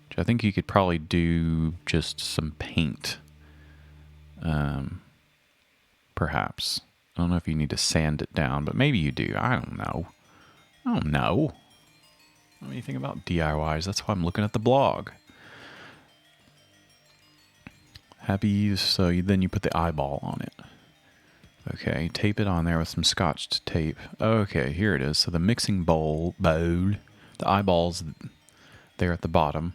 Which I think you could probably do just some paint. Perhaps. I don't know if you need to sand it down, but maybe you do. I don't know. I don't know anything about DIYs. That's why I'm looking at the blog. Then you put the eyeball on it. Okay, tape it on there with some scotch tape. Okay, here it is. So the mixing bowl, the eyeball's there at the bottom.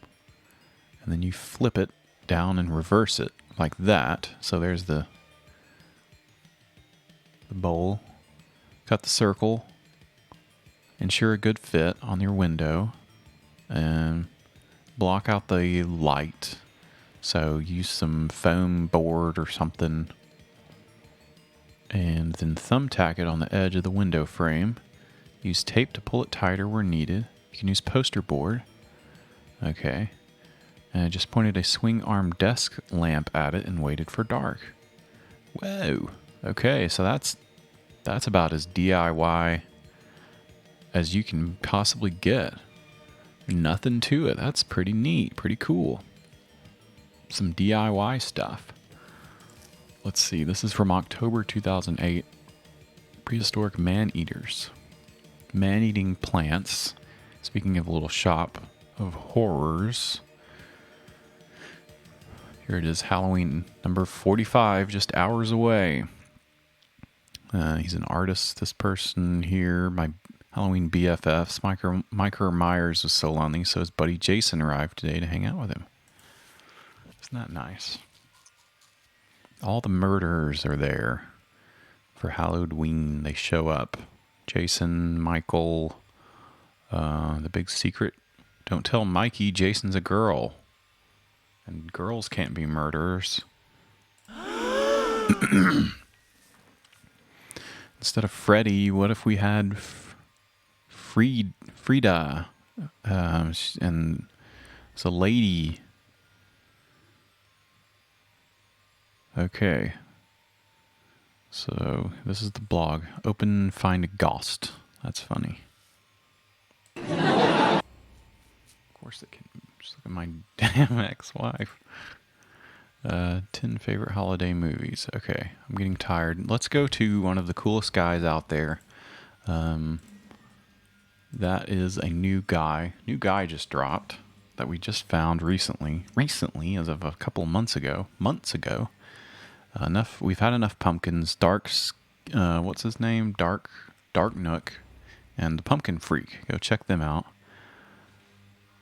And then you flip it down and reverse it like that. So there's the bowl. Cut the circle. Ensure a good fit on your window. And block out the light. So use some foam board or something. And then thumbtack it on the edge of the window frame. Use tape to pull it tighter where needed. You can use poster board. Okay. And I just pointed a swing arm desk lamp at it and waited for dark. Whoa. Okay, so that's about as DIY as you can possibly get. Nothing to it. That's pretty neat, pretty cool. Some DIY stuff. Let's see, this is from October 2008. Prehistoric man-eaters. Man-eating plants. Speaking of a little shop of horrors. Here it is, Halloween number 45, just hours away. He's an artist, this person here, my Halloween BFFs. Micah Myers was so lonely, so his buddy Jason arrived today to hang out with him. Isn't that nice? All the murderers are there. for Hallowed Ween. They show up. Jason, Michael, the big secret. Don't tell Mikey Jason's a girl. And girls can't be murderers. Instead of Freddy, what if we had Frida? And it's a lady. Okay. So this is the blog. Open, find a ghost. That's funny. Of course it can. Just look at my damn ex-wife. 10 favorite holiday movies. Okay, I'm getting tired. Let's go to one of the coolest guys out there. That is a new guy. New guy just dropped that we just found recently. Recently, as of a couple of months ago. We've had enough pumpkins. What's his name? Dark Nook, and the Pumpkin Freak. Go check them out.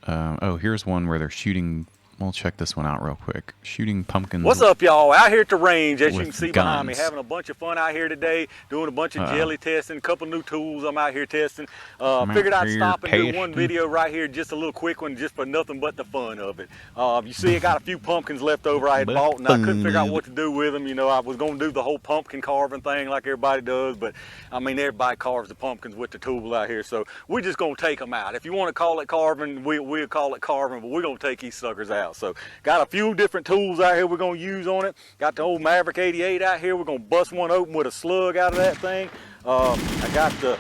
Oh, here's one where they're shooting. We'll check this one out real quick. Shooting pumpkins. What's up, y'all? Out here at the range, as you can with see guns. behind me, having a bunch of fun out here today, doing a bunch of jelly testing, a couple new tools I'm out here testing. Figured I'd stop and do one video right here, just a little quick one, just for nothing but the fun of it. You see, I got a few pumpkins left over I had bought, and I couldn't figure out what to do with them. You know, I was going to do the whole pumpkin carving thing like everybody does, but I mean, everybody carves the pumpkins with the tool out here, so we're just going to take them out. If you want to call it carving, we'll call it carving, but we're going to take these suckers out. So got a few different tools out here we're going to use on it. Got the old Maverick 88 out here. We're going to bust one open with a slug out of that thing. I got the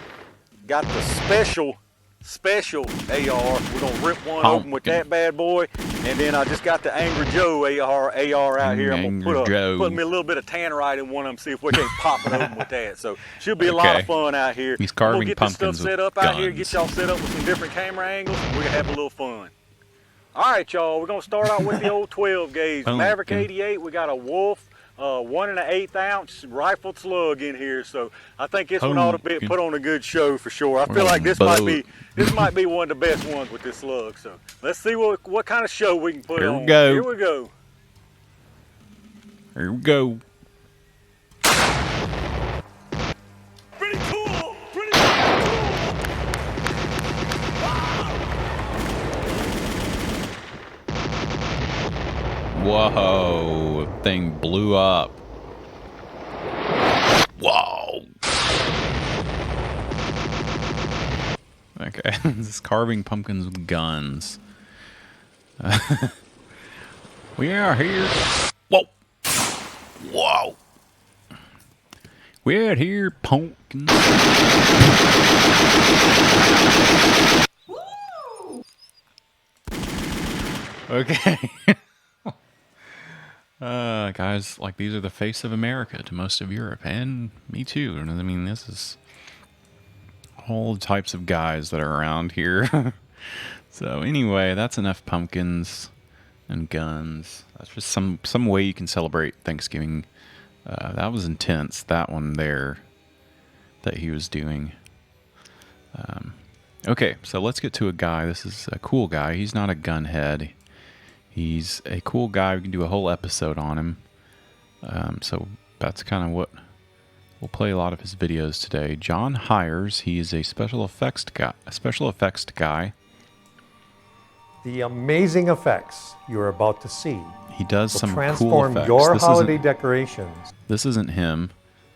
special AR. We're going to rip one open with that bad boy. And then I just got the Angry Joe AR out here. I'm going to put me a little bit of tannerite in one of them, see if we can't pop it open with that. So should be a lot of fun out here. He's carving get pumpkins this stuff set up out here, get y'all set up with some different camera angles, and we're going to have a little fun. All right, y'all, we're going to start out with the old 12 gauge. Maverick 88, we got a Wolf, 1 1/8 ounce rifled slug in here. So I think this one ought to be put on a good show for sure. I feel like this might be one of the best ones with this slug. So let's see what kind of show we can put on. Here we go. Here we go. Pretty cool. Whoa, thing blew up. Whoa. Okay, this is carving pumpkins with guns. We are here. Whoa. Whoa. We're here, pumpkins. Okay. Guys, like, these are the face of America to most of Europe, and me too. I mean, this is all types of guys that are around here. So anyway, that's enough pumpkins and guns. That's just some way you can celebrate Thanksgiving. That was intense, that one there that he was doing. Okay, so let's get to a guy. This is a cool guy. He's not a gunhead. He's a cool guy. We can do a whole episode on him. So that's kind of what we'll play a lot of his videos today. John Hires. He is a special effects guy. The amazing effects you're about to see. He does some cool transform effects. your holiday decorations. This isn't him,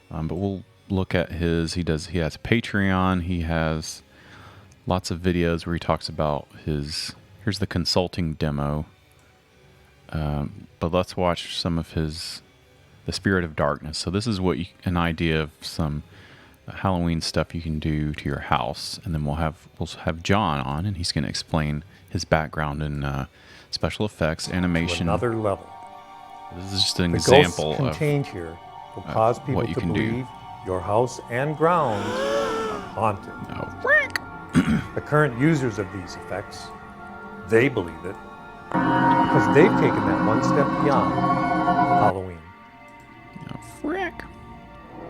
but we'll look at his. He has Patreon. He has lots of videos where he talks about his. Here's the consulting demo. But let's watch some of his, The Spirit of Darkness. So this is an idea of some Halloween stuff you can do to your house, and then we'll have John on, and he's going to explain his background in special effects, animation. To another level. This is just an example of contained here will cause people to believe your house and grounds are haunted. The current users of these effects, they believe it because they've taken that one step beyond Halloween. Oh, frick.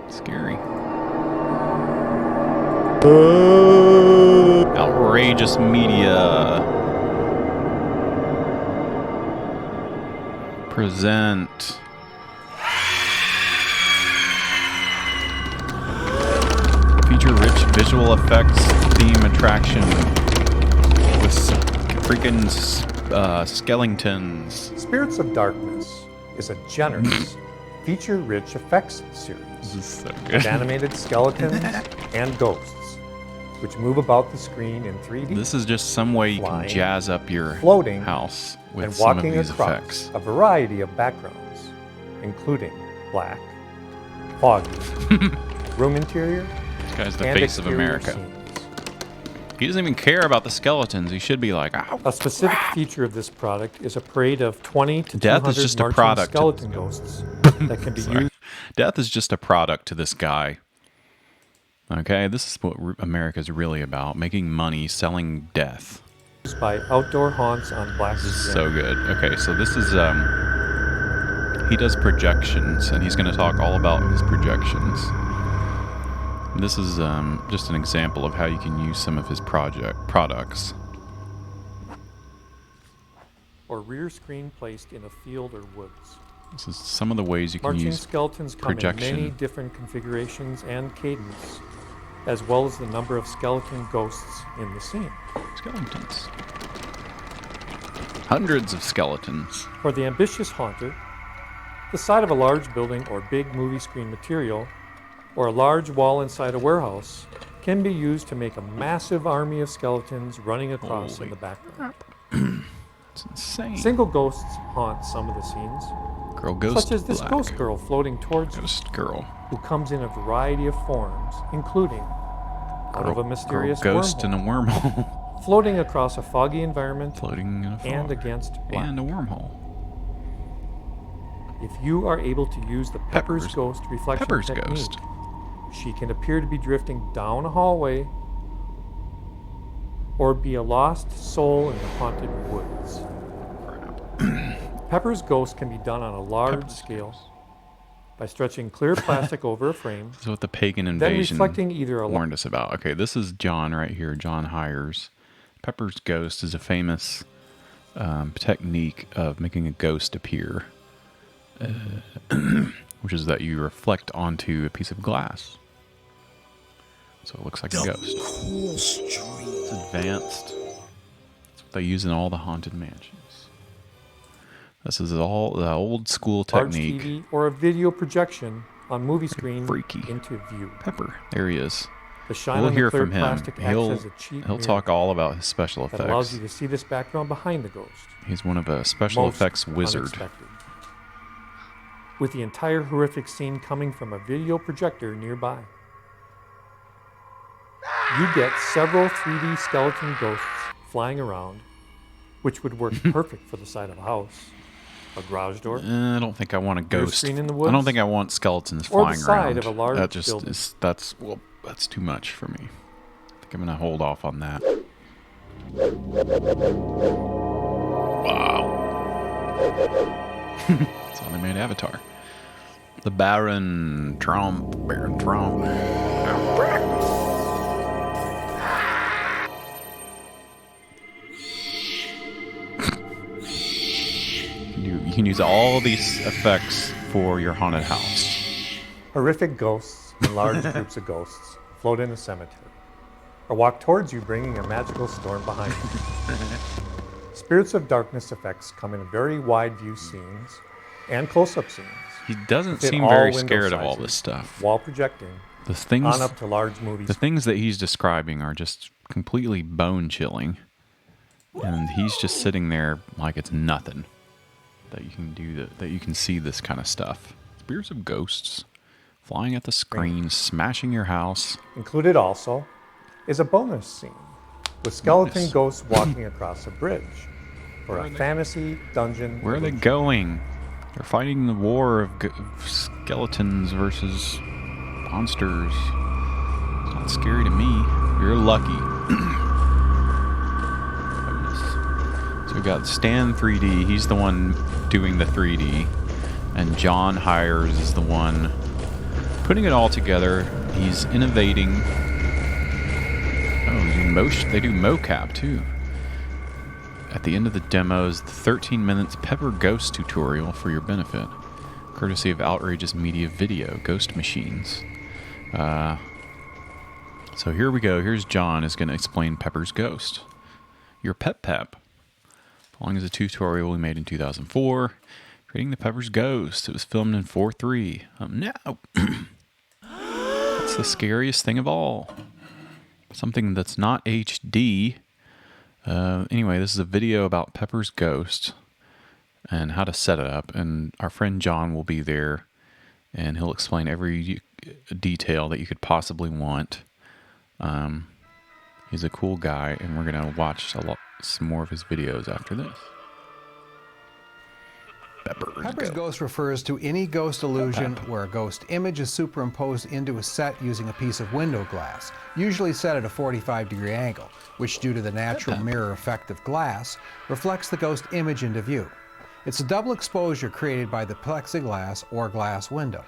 Scary. Outrageous media. Present. visual effects theme attraction with freaking skeletons. Spirits of Darkness is a generous, feature-rich effects series This is so good. of animated skeletons and ghosts, which move about the screen in 3D. This is just some way you flying, can jazz up your floating, house with and some of walking these across effects. a variety of backgrounds, including black, foggy, room interior, This guy's the and face of exterior America. scenes. He doesn't even care about the skeletons. He should be like, ow. A specific feature of this product is a parade of 20 to Death 200 is just a marching product. skeleton ghosts that can be Sorry. used. Death is just a product to this guy. Okay, this is what America's really about: making money, selling death. By outdoor haunts on Black This is so good. Okay, so this is he does projections, and he's going to talk all about his projections. This is just an example of how you can use some of his products. Or rear screen placed in a field or woods. This is some of the ways you can Marching use skeletons come projection. in many different configurations and cadence, as well as the number of skeleton ghosts in the scene. Skeletons. Hundreds of skeletons. For the ambitious haunter, the side of a large building or big movie screen material, or a large wall inside a warehouse, can be used to make a massive army of skeletons running across in the background. It's insane. Single ghosts haunt some of the scenes, Girl ghost such as this black. ghost girl floating towards Ghost girl. who comes in a variety of forms, including out of a mysterious ghost wormhole, in a wormhole. floating across a foggy environment, Floating in a fog. and against black. And a wormhole. If you are able to use the Pepper's Ghost reflection Pepper's technique, Ghost. she can appear to be drifting down a hallway or be a lost soul in the haunted woods. Pepper's Ghost can be done on a large scale by stretching clear plastic over a frame. This is what the pagan then invasion reflecting either a warned us about. Okay, this is John right here, John Hires. Pepper's Ghost is a famous technique of making a ghost appear, which is that you reflect onto a piece of glass. So it looks like a ghost. It's advanced. That's what they use in all the haunted mansions. This is all the old school Large technique. TV or a video projection on movie screen Freaky. into view. Pepper, there he is. The shine We'll on the hear clear from him. plastic acts He'll as a cheap mirror talk all about his special that allows effects. you to see this background behind the ghost. He's one of a special Most effects wizard. unexpected. With the entire horrific scene coming from a video projector nearby. You get several 3D skeleton ghosts flying around, which would work perfect for the side of a house, a garage door. I don't think I want a ghost. screen in the I woods, don't think I want skeletons or the flying side around. of a large that just building. is that's too much for me. I think I'm gonna hold off on that. Wow. That's how they made Avatar. The Baron Trump. You can use all these effects for your haunted house. Horrific ghosts and large groups of ghosts float in a cemetery, or walk towards you bringing a magical storm behind you. Spirits of Darkness effects come in very wide view scenes and close-up scenes. He doesn't Fit seem all very window scared of all sizes, this stuff. While projecting The things, on up to large movies. the things that he's describing are just completely bone-chilling, and he's just sitting there like it's nothing. That you can do that you can see this kind of stuff. Spirits of ghosts flying at the screen, smashing your house. Included also is a bonus scene with skeleton ghosts walking across a bridge for a fantasy dungeon. Where are they going? They're fighting the war of skeletons versus monsters. It's not scary to me. You're lucky. So we've got Stan 3D. He's the one doing the 3D. And John Hires is the one putting it all together. He's innovating. Oh, they do mocap too. At the end of the demos, the 13 minutes Pepper Ghost tutorial for your benefit, courtesy of Outrageous Media Video, Ghost Machines. So here we go. Here's John is going to explain Pepper's ghost. Your Pep. Following is a tutorial we made in 2004. Creating the Pepper's ghost. It was filmed in 4:3. No. That's the scariest thing of all. Something that's not HD. Anyway, this is a video about Pepper's ghost and how to set it up. And our friend John will be there, and he'll explain every detail that you could possibly want. He's a cool guy, and we're gonna watch some more of his videos after this. Pepper's ghost refers to any ghost illusion where a ghost image is superimposed into a set using a piece of window glass, usually set at a 45-degree angle, which, due to the natural mirror effect of glass, reflects the ghost image into view. It's a double exposure created by the plexiglass or glass window.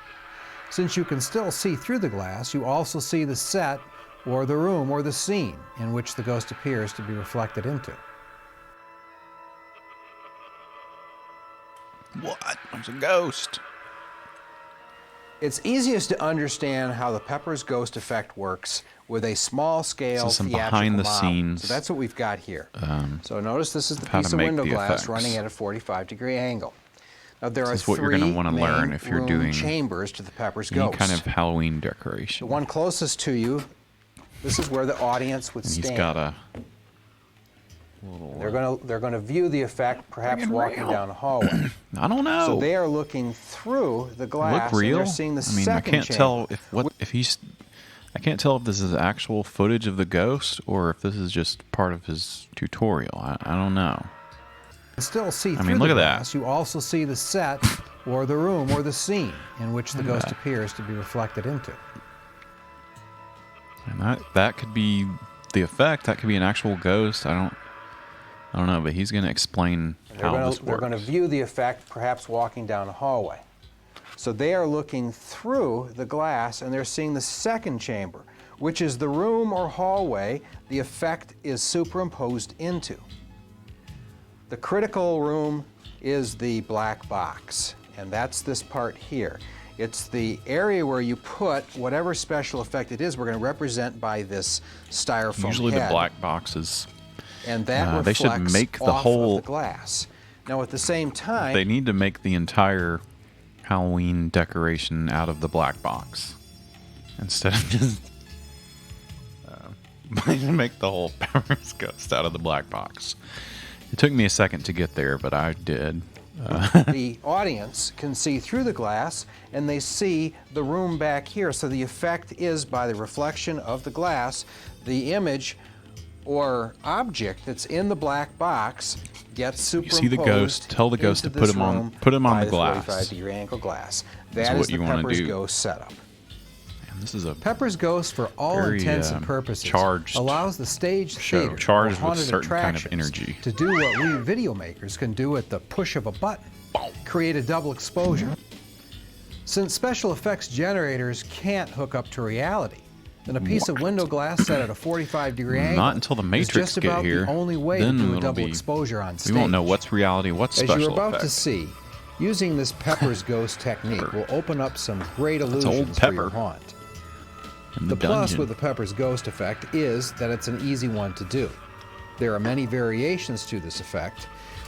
Since you can still see through the glass, you also see the set or the room or the scene in which the ghost appears to be reflected into. What? There's a ghost. It's easiest to understand how the Pepper's ghost effect works with a small-scale some theatrical behind the model. scenes. So that's what we've got here. So notice this is the piece of window glass running at a 45-degree angle. Now there are what you're going to want to learn if you're doing chambers to the Pepper's any ghost. kind of Halloween decoration. The one closest to you, this is where the audience would stand. He's got a little... They're going to view the effect, perhaps walking down a hallway. I don't know. So they are looking through the glass. Look real. And they're seeing the I mean, I can't tell I can't tell if this is actual footage of the ghost or if this is just part of his tutorial. I don't know. Still see through look the at glass. that. You also see the set or the room or the scene in which the ghost appears to be reflected into. And that could be the effect. That could be an actual ghost. I don't know, but he's going to explain how this works. They're going to view the effect, perhaps walking down a hallway. So they are looking through the glass and they're seeing the second chamber, which is the room or hallway the effect is superimposed into. The critical room is the black box, and that's this part here. It's the area where you put whatever special effect it is. We're going to represent by this styrofoam Usually head. the black boxes. And that they should reflects make the off whole of the glass. Now at the same time, they need to make the entire Halloween decoration out of the black box instead of just make the whole Pepper's ghost out of the black box. It took me a second to get there, but I did. The audience can see through the glass and they see the room back here. So the effect is by the reflection of the glass, the image or object that's in the black box gets superimposed. You see the ghost, tell the ghost to put him on the glass. 45-degree angle glass. That's That what is you the want to Pepper's do. Ghost setup. And this is a Pepper's Ghost, for all very, intents and purposes, charged allows the stage show, theater charged or with haunted certain kind of attractions energy. to do what we video makers can do at the push of a button. Create a double exposure. Since special effects generators can't hook up to reality, then a piece of window glass set at a 45-degree angle not until the Matrix is just get about here. the only way Then to do a it'll double be, exposure on stage. We won't know what's reality, what's special As you're about effect. to see, using this Pepper's Ghost technique will open up some great illusions for your haunt. The plus with the Pepper's Ghost effect is that it's an easy one to do. There are many variations to this effect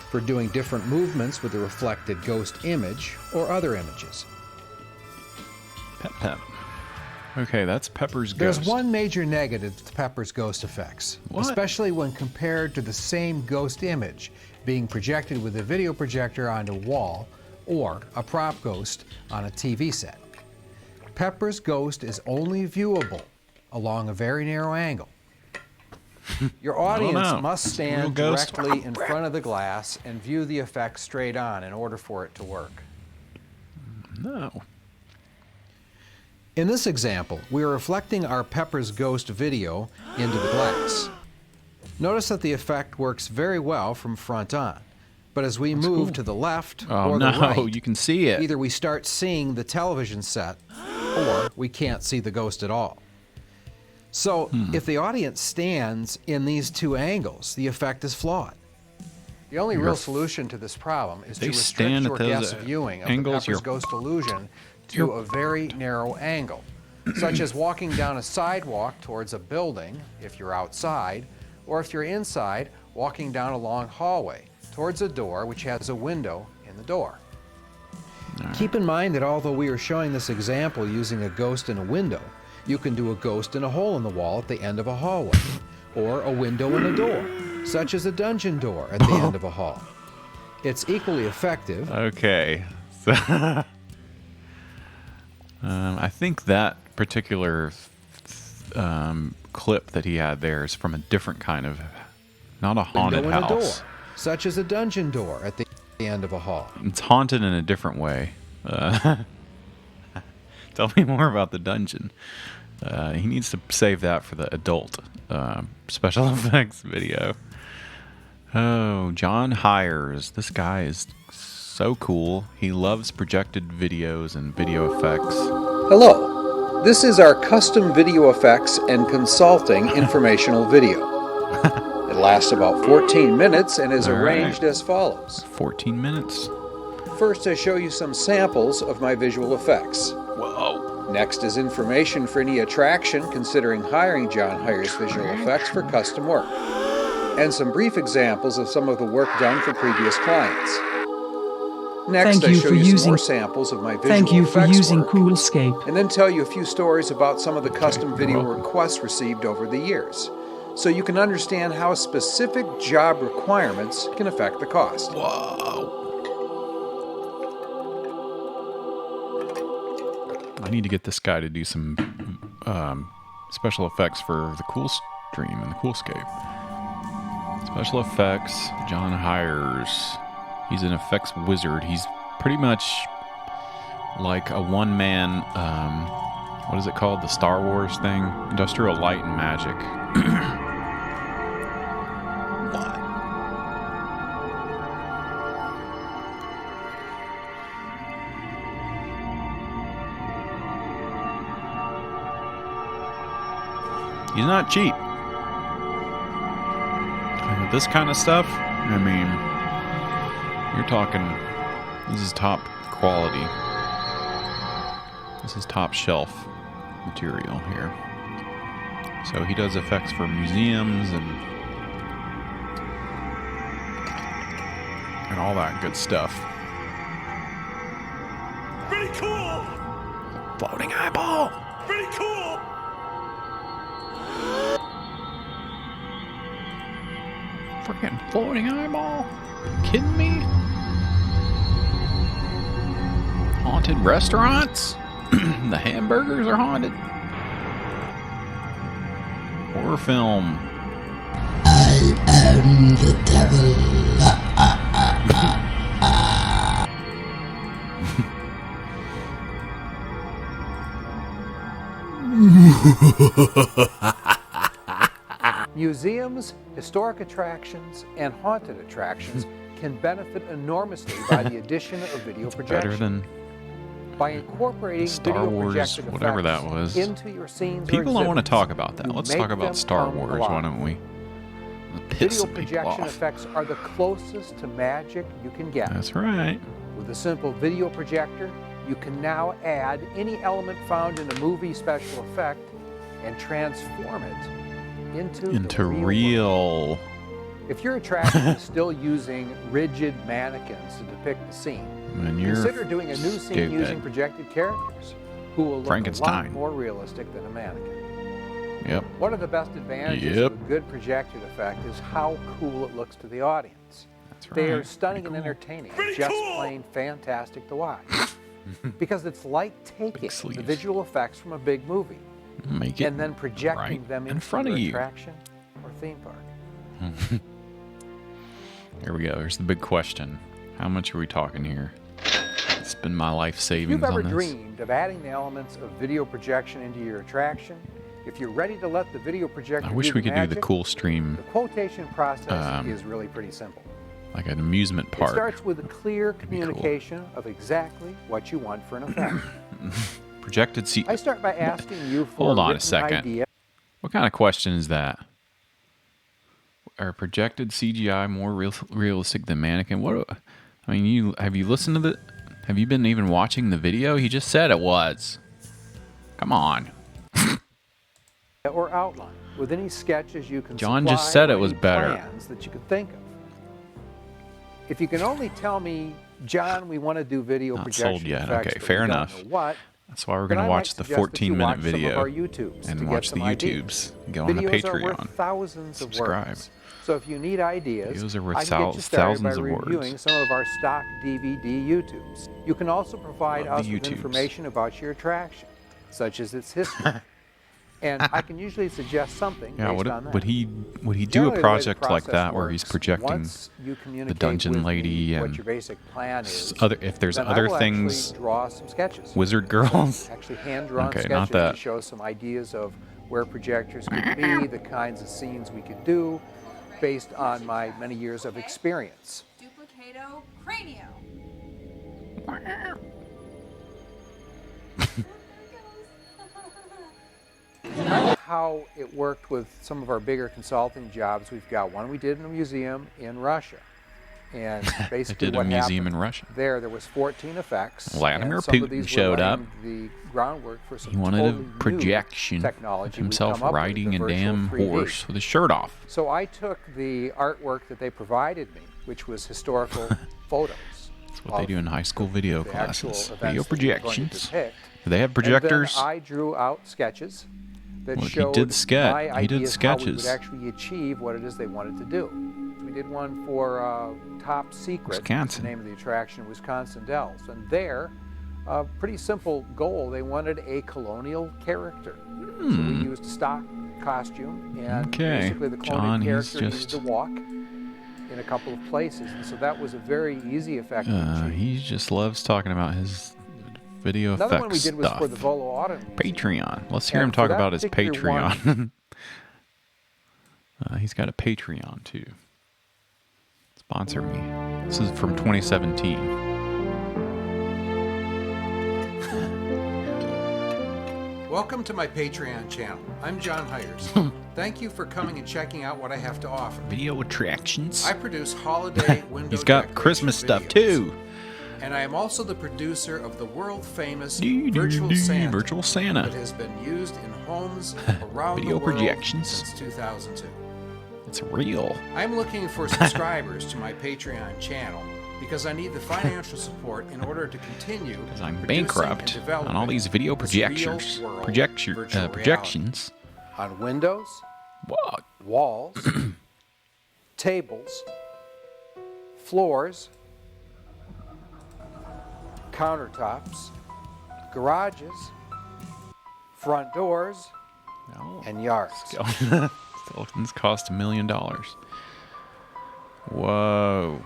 for doing different movements with the reflected ghost image or other images. Pep. Okay, that's Pepper's Ghost. There's one major negative to Pepper's Ghost effects, especially when compared to the same ghost image being projected with a video projector onto a wall or a prop ghost on a TV set. Pepper's Ghost is only viewable along a very narrow angle. Your audience must stand directly in front of the glass and view the effect straight on in order for it to work. No. In this example, we are reflecting our Pepper's Ghost video into the glass. Notice that the effect works very well from front on, but as we move to the left or the right, you can see it. Either we start seeing the television set or we can't see the ghost at all. So if the audience stands in these two angles, the effect is flawed. The only real solution to this problem is to restrict your guest viewing of the Pepper's Ghost illusion to a very narrow angle. such as walking down a sidewalk towards a building if you're outside, or if you're inside, walking down a long hallway towards a door which has a window in the door. Keep in mind that although we are showing this example using a ghost in a window, you can do a ghost in a hole in the wall at the end of a hallway, or a window in a door, such as a dungeon door at the end of a hall. It's equally effective. Okay. So I think that particular clip that he had there is from a different kind of, not a haunted window in a house. door, such as a dungeon door at the end of a hall. It's haunted in a different way. Tell me more about the dungeon. He needs to save that for the adult special effects video. Oh, John Hires. This guy is so cool. He loves projected videos and video effects. Hello. This is our custom video effects and consulting informational video. It lasts about 14 minutes and is arranged as follows. 14 minutes. First, I show you some samples of my visual effects. Whoa. Next is information for any attraction considering hiring John Hires visual effects for custom work. And some brief examples of some of the work done for previous clients. Next, I show you some more samples of my visual effects. Thank you for using CoolScape. And then tell you a few stories about some of the custom video requests received over the years, so you can understand how specific job requirements can affect the cost. Whoa. I need to get this guy to do some special effects for the CoolStream and the CoolScape. Special effects, John Hires. He's an effects wizard. He's pretty much like a one-man, what is it called? The Star Wars thing? Industrial Light and Magic. What? He's not cheap. And with this kind of stuff, I mean, you're talking, this is top quality. This is top shelf material here. So he does effects for museums and all that good stuff. Pretty cool! Floating eyeball! Pretty cool! Freaking floating eyeball. Kidding me? Haunted restaurants? The hamburgers are haunted. Horror film. I am the devil. Museums, historic attractions, and haunted attractions can benefit enormously by the addition of video projection. Better than by incorporating Star Wars, whatever that was. Into your scenes People don't want to exhibits, talk about that. Let's talk about Star Wars, why don't we? Piss video projection effects are the closest to magic you can get. That's right. With a simple video projector, you can now add any element found in a movie special effect and transform it into real. If your attraction is still using rigid mannequins to depict the scene, consider doing a new scene using projected characters who will look a lot more realistic than a mannequin. Yep. One of the best advantages of a good projected effect is how cool it looks to the audience. That's right. They are stunning and entertaining, just plain fantastic to watch. Because it's like taking the visual effects from a big movie and then projecting them in front of your attraction or theme park. Here we go. Here's the big question. How much are we talking here? It's been my life savings on this. If you've ever dreamed of adding the elements of video projection into your attraction, if you're ready to let the video projector I wish we could do the CoolStream. The quotation process is really pretty simple. Like an amusement park. It starts with a clear communication of exactly what you want for an effect. Projected I start by asking you for Hold on a written second. idea. What kind of question is that? Are projected CGI more realistic than mannequin? What? I mean, have you listened to the? Have you been even watching the video? He just said it was. Come on. or outline with any sketches you can John supply just said or it was any better. plans that you could think of. If you can only tell me, John, we want to do video Not projection sold yet. effects, Okay, but fair we don't enough. know what, That's why we're then going to I watch might the suggest that you 14-minute watch some of video our YouTubes to and get watch the some ideas. YouTubes. Go on the Videos are worth Patreon. thousands of Subscribe. words. So if you need ideas, Videos are worth I can get you started by thousands of reviewing words. some of our stock DVD YouTubes. You can also provide Love us the with YouTubes. information about your attraction, such as its history. And I can usually suggest something Yeah, based on that. would he do Generally, a the way the project like process that where he's works, projecting once you the communicate dungeon with lady me what and your basic plan is, if there's then I other will things, actually draw some sketches. wizard girls? Actually hand-drawn Okay, sketches not that. to show some ideas of where projectors could be, the kinds of scenes we could do, based on my many years of experience. Duplicato Cranio. How it worked with some of our bigger consulting jobs. We've got one we did in a museum in Russia. And basically did a what museum happened in Russia. there was 14 effects. Vladimir and some of Putin these showed were up. laying the groundwork for some He wanted totally a projection new technology of himself we've come up with, riding the a virtual damn 3D. horse with his shirt off. So I took the artwork that they provided me, which was historical photos. That's what they do in high school video the actual classes. events Video that we're going to projections. depict. Do they have projectors? And then I drew out sketches that Well, he showed did sketch. my He did ideas how we sketches. would actually achieve what it is they wanted to do. We did one for Top Secret. Wisconsin. The name of the attraction, Wisconsin Dells. And there, a pretty simple goal. They wanted a colonial character. So we used a stock costume, and Okay. basically the colonial John, he's character needed just- to walk in a couple of places. And so that was a very easy effect. He just loves talking about his video Another one we effects did was stuff. for the Volo Auto Museum. Patreon. Let's hear And him for talk that about his particular Patreon. He's got a Patreon too. Sponsor me. This is from 2017. Welcome to my Patreon channel. I'm John Hires. Thank you for coming and checking out what I have to offer. Video attractions. I produce holiday window He's got decoration Christmas stuff videos. too. And I am also the producer of the world-famous Virtual Virtual Santa, Virtual Santa. that has been used in homes around Video the world projections. since 2002. It's real. I'm looking for subscribers to my Patreon channel because I need the financial support in order to continue Because I'm producing bankrupt and on all these video this projectors. real-world Projections. virtual on windows, What? walls, tables, floors, countertops, garages, front doors, and yards. Skeletons cost $1 million. Whoa.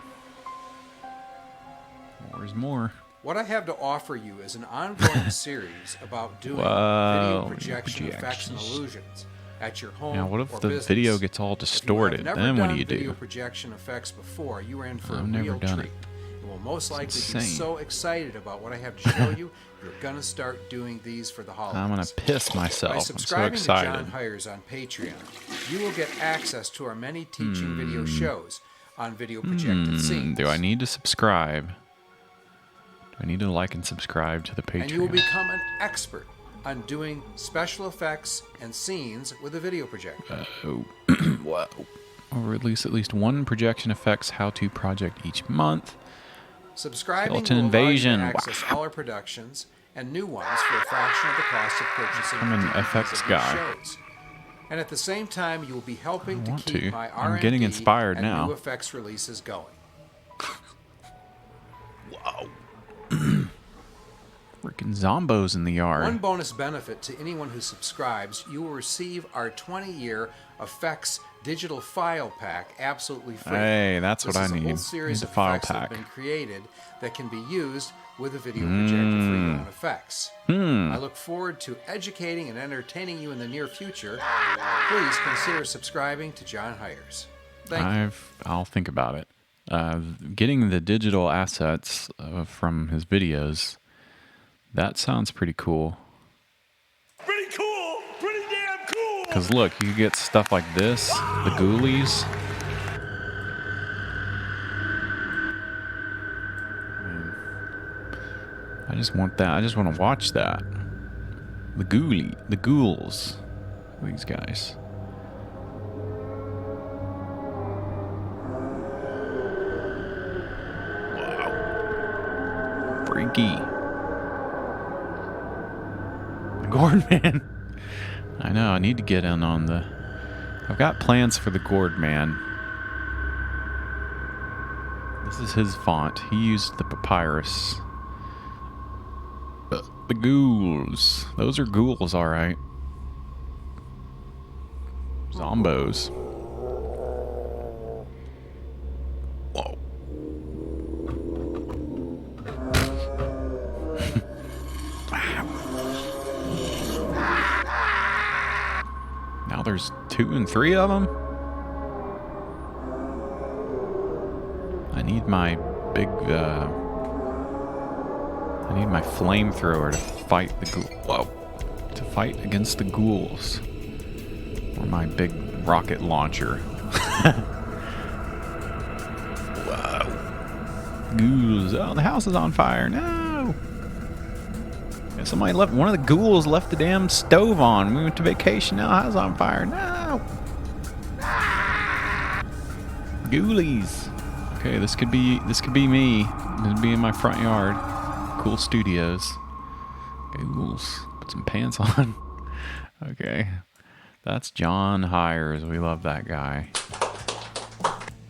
There's more. What I have to offer you is an ongoing series about doing Whoa, video projection effects and projections. illusions at your home Now, what if or the business. video gets all distorted? If you have Then never what done do you video do? projection effects before, you are in for I've a never real done treat. it. You will most likely be insane. so excited about what I have to show you, you're gonna start doing these for the holidays. I'm gonna piss myself. By I'm so subscribing to excited. John Hires on Patreon, you will get access to our many teaching video shows on video projected scenes. Do I need to subscribe? Do I need to like and subscribe to the Patreon? And you will become an expert on doing special effects and scenes with a video projector. Whoa. Or release at least one projection effects how-to project each month. Subscribing Skeleton will Invasion. allow you to access all our productions and new ones for a fraction of the cost of purchasing I'm an DVDs FX of these guy. shows. And at the same time, you will be helping to want keep to. my I'm R&D getting inspired and now. new effects releases going. Freaking zombos in the yard. One bonus benefit to anyone who subscribes, you will receive our 20-year effects digital file pack absolutely free. Hey, that's This what I is a need. whole series Need the of file effects that have pack. been created that can be used with a video projector for your own effects. I look forward to educating and entertaining you in the near future. Please consider subscribing to John Hires. Thank you. I'll think about it. Getting the digital assets from his videos, that sounds pretty cool. Pretty cool. Pretty damn cool. Because look, you get stuff like this, the ghoulies. I just want that. I just want to watch that. The ghouls. These guys. Wow. Freaky. The Gourd Man. I know, I need to get in on the... I've got plans for the Gourd Man. This is his font. He used the papyrus. The ghouls. Those are ghouls, alright. Zombos. Whoa. Now there's 2 and 3 of them? I need my big, I need my flamethrower to fight the ghoul. Whoa. To fight against the ghouls. Or my big rocket launcher. Wow. Ghouls. Oh, the house is on fire. No. Yeah, somebody left, one of the ghouls left the damn stove on. We went to vacation. Now the house is on fire. No. Ghoulies. Okay, this could be me. This could be in my front yard. Cool Studios. Ghouls. Put some pants on. Okay. That's John Hires. We love that guy.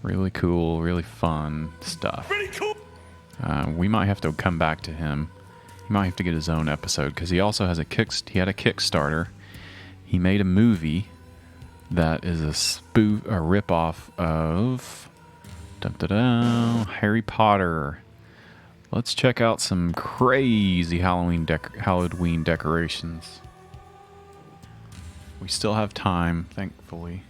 Really cool, really fun stuff. Pretty cool. We might have to come back to him. He might have to get his own episode because he also has he had a Kickstarter. He made a movie that is a rip-off of Harry Potter. Let's check out some crazy Hallowed Ween decorations. We still have time, thankfully.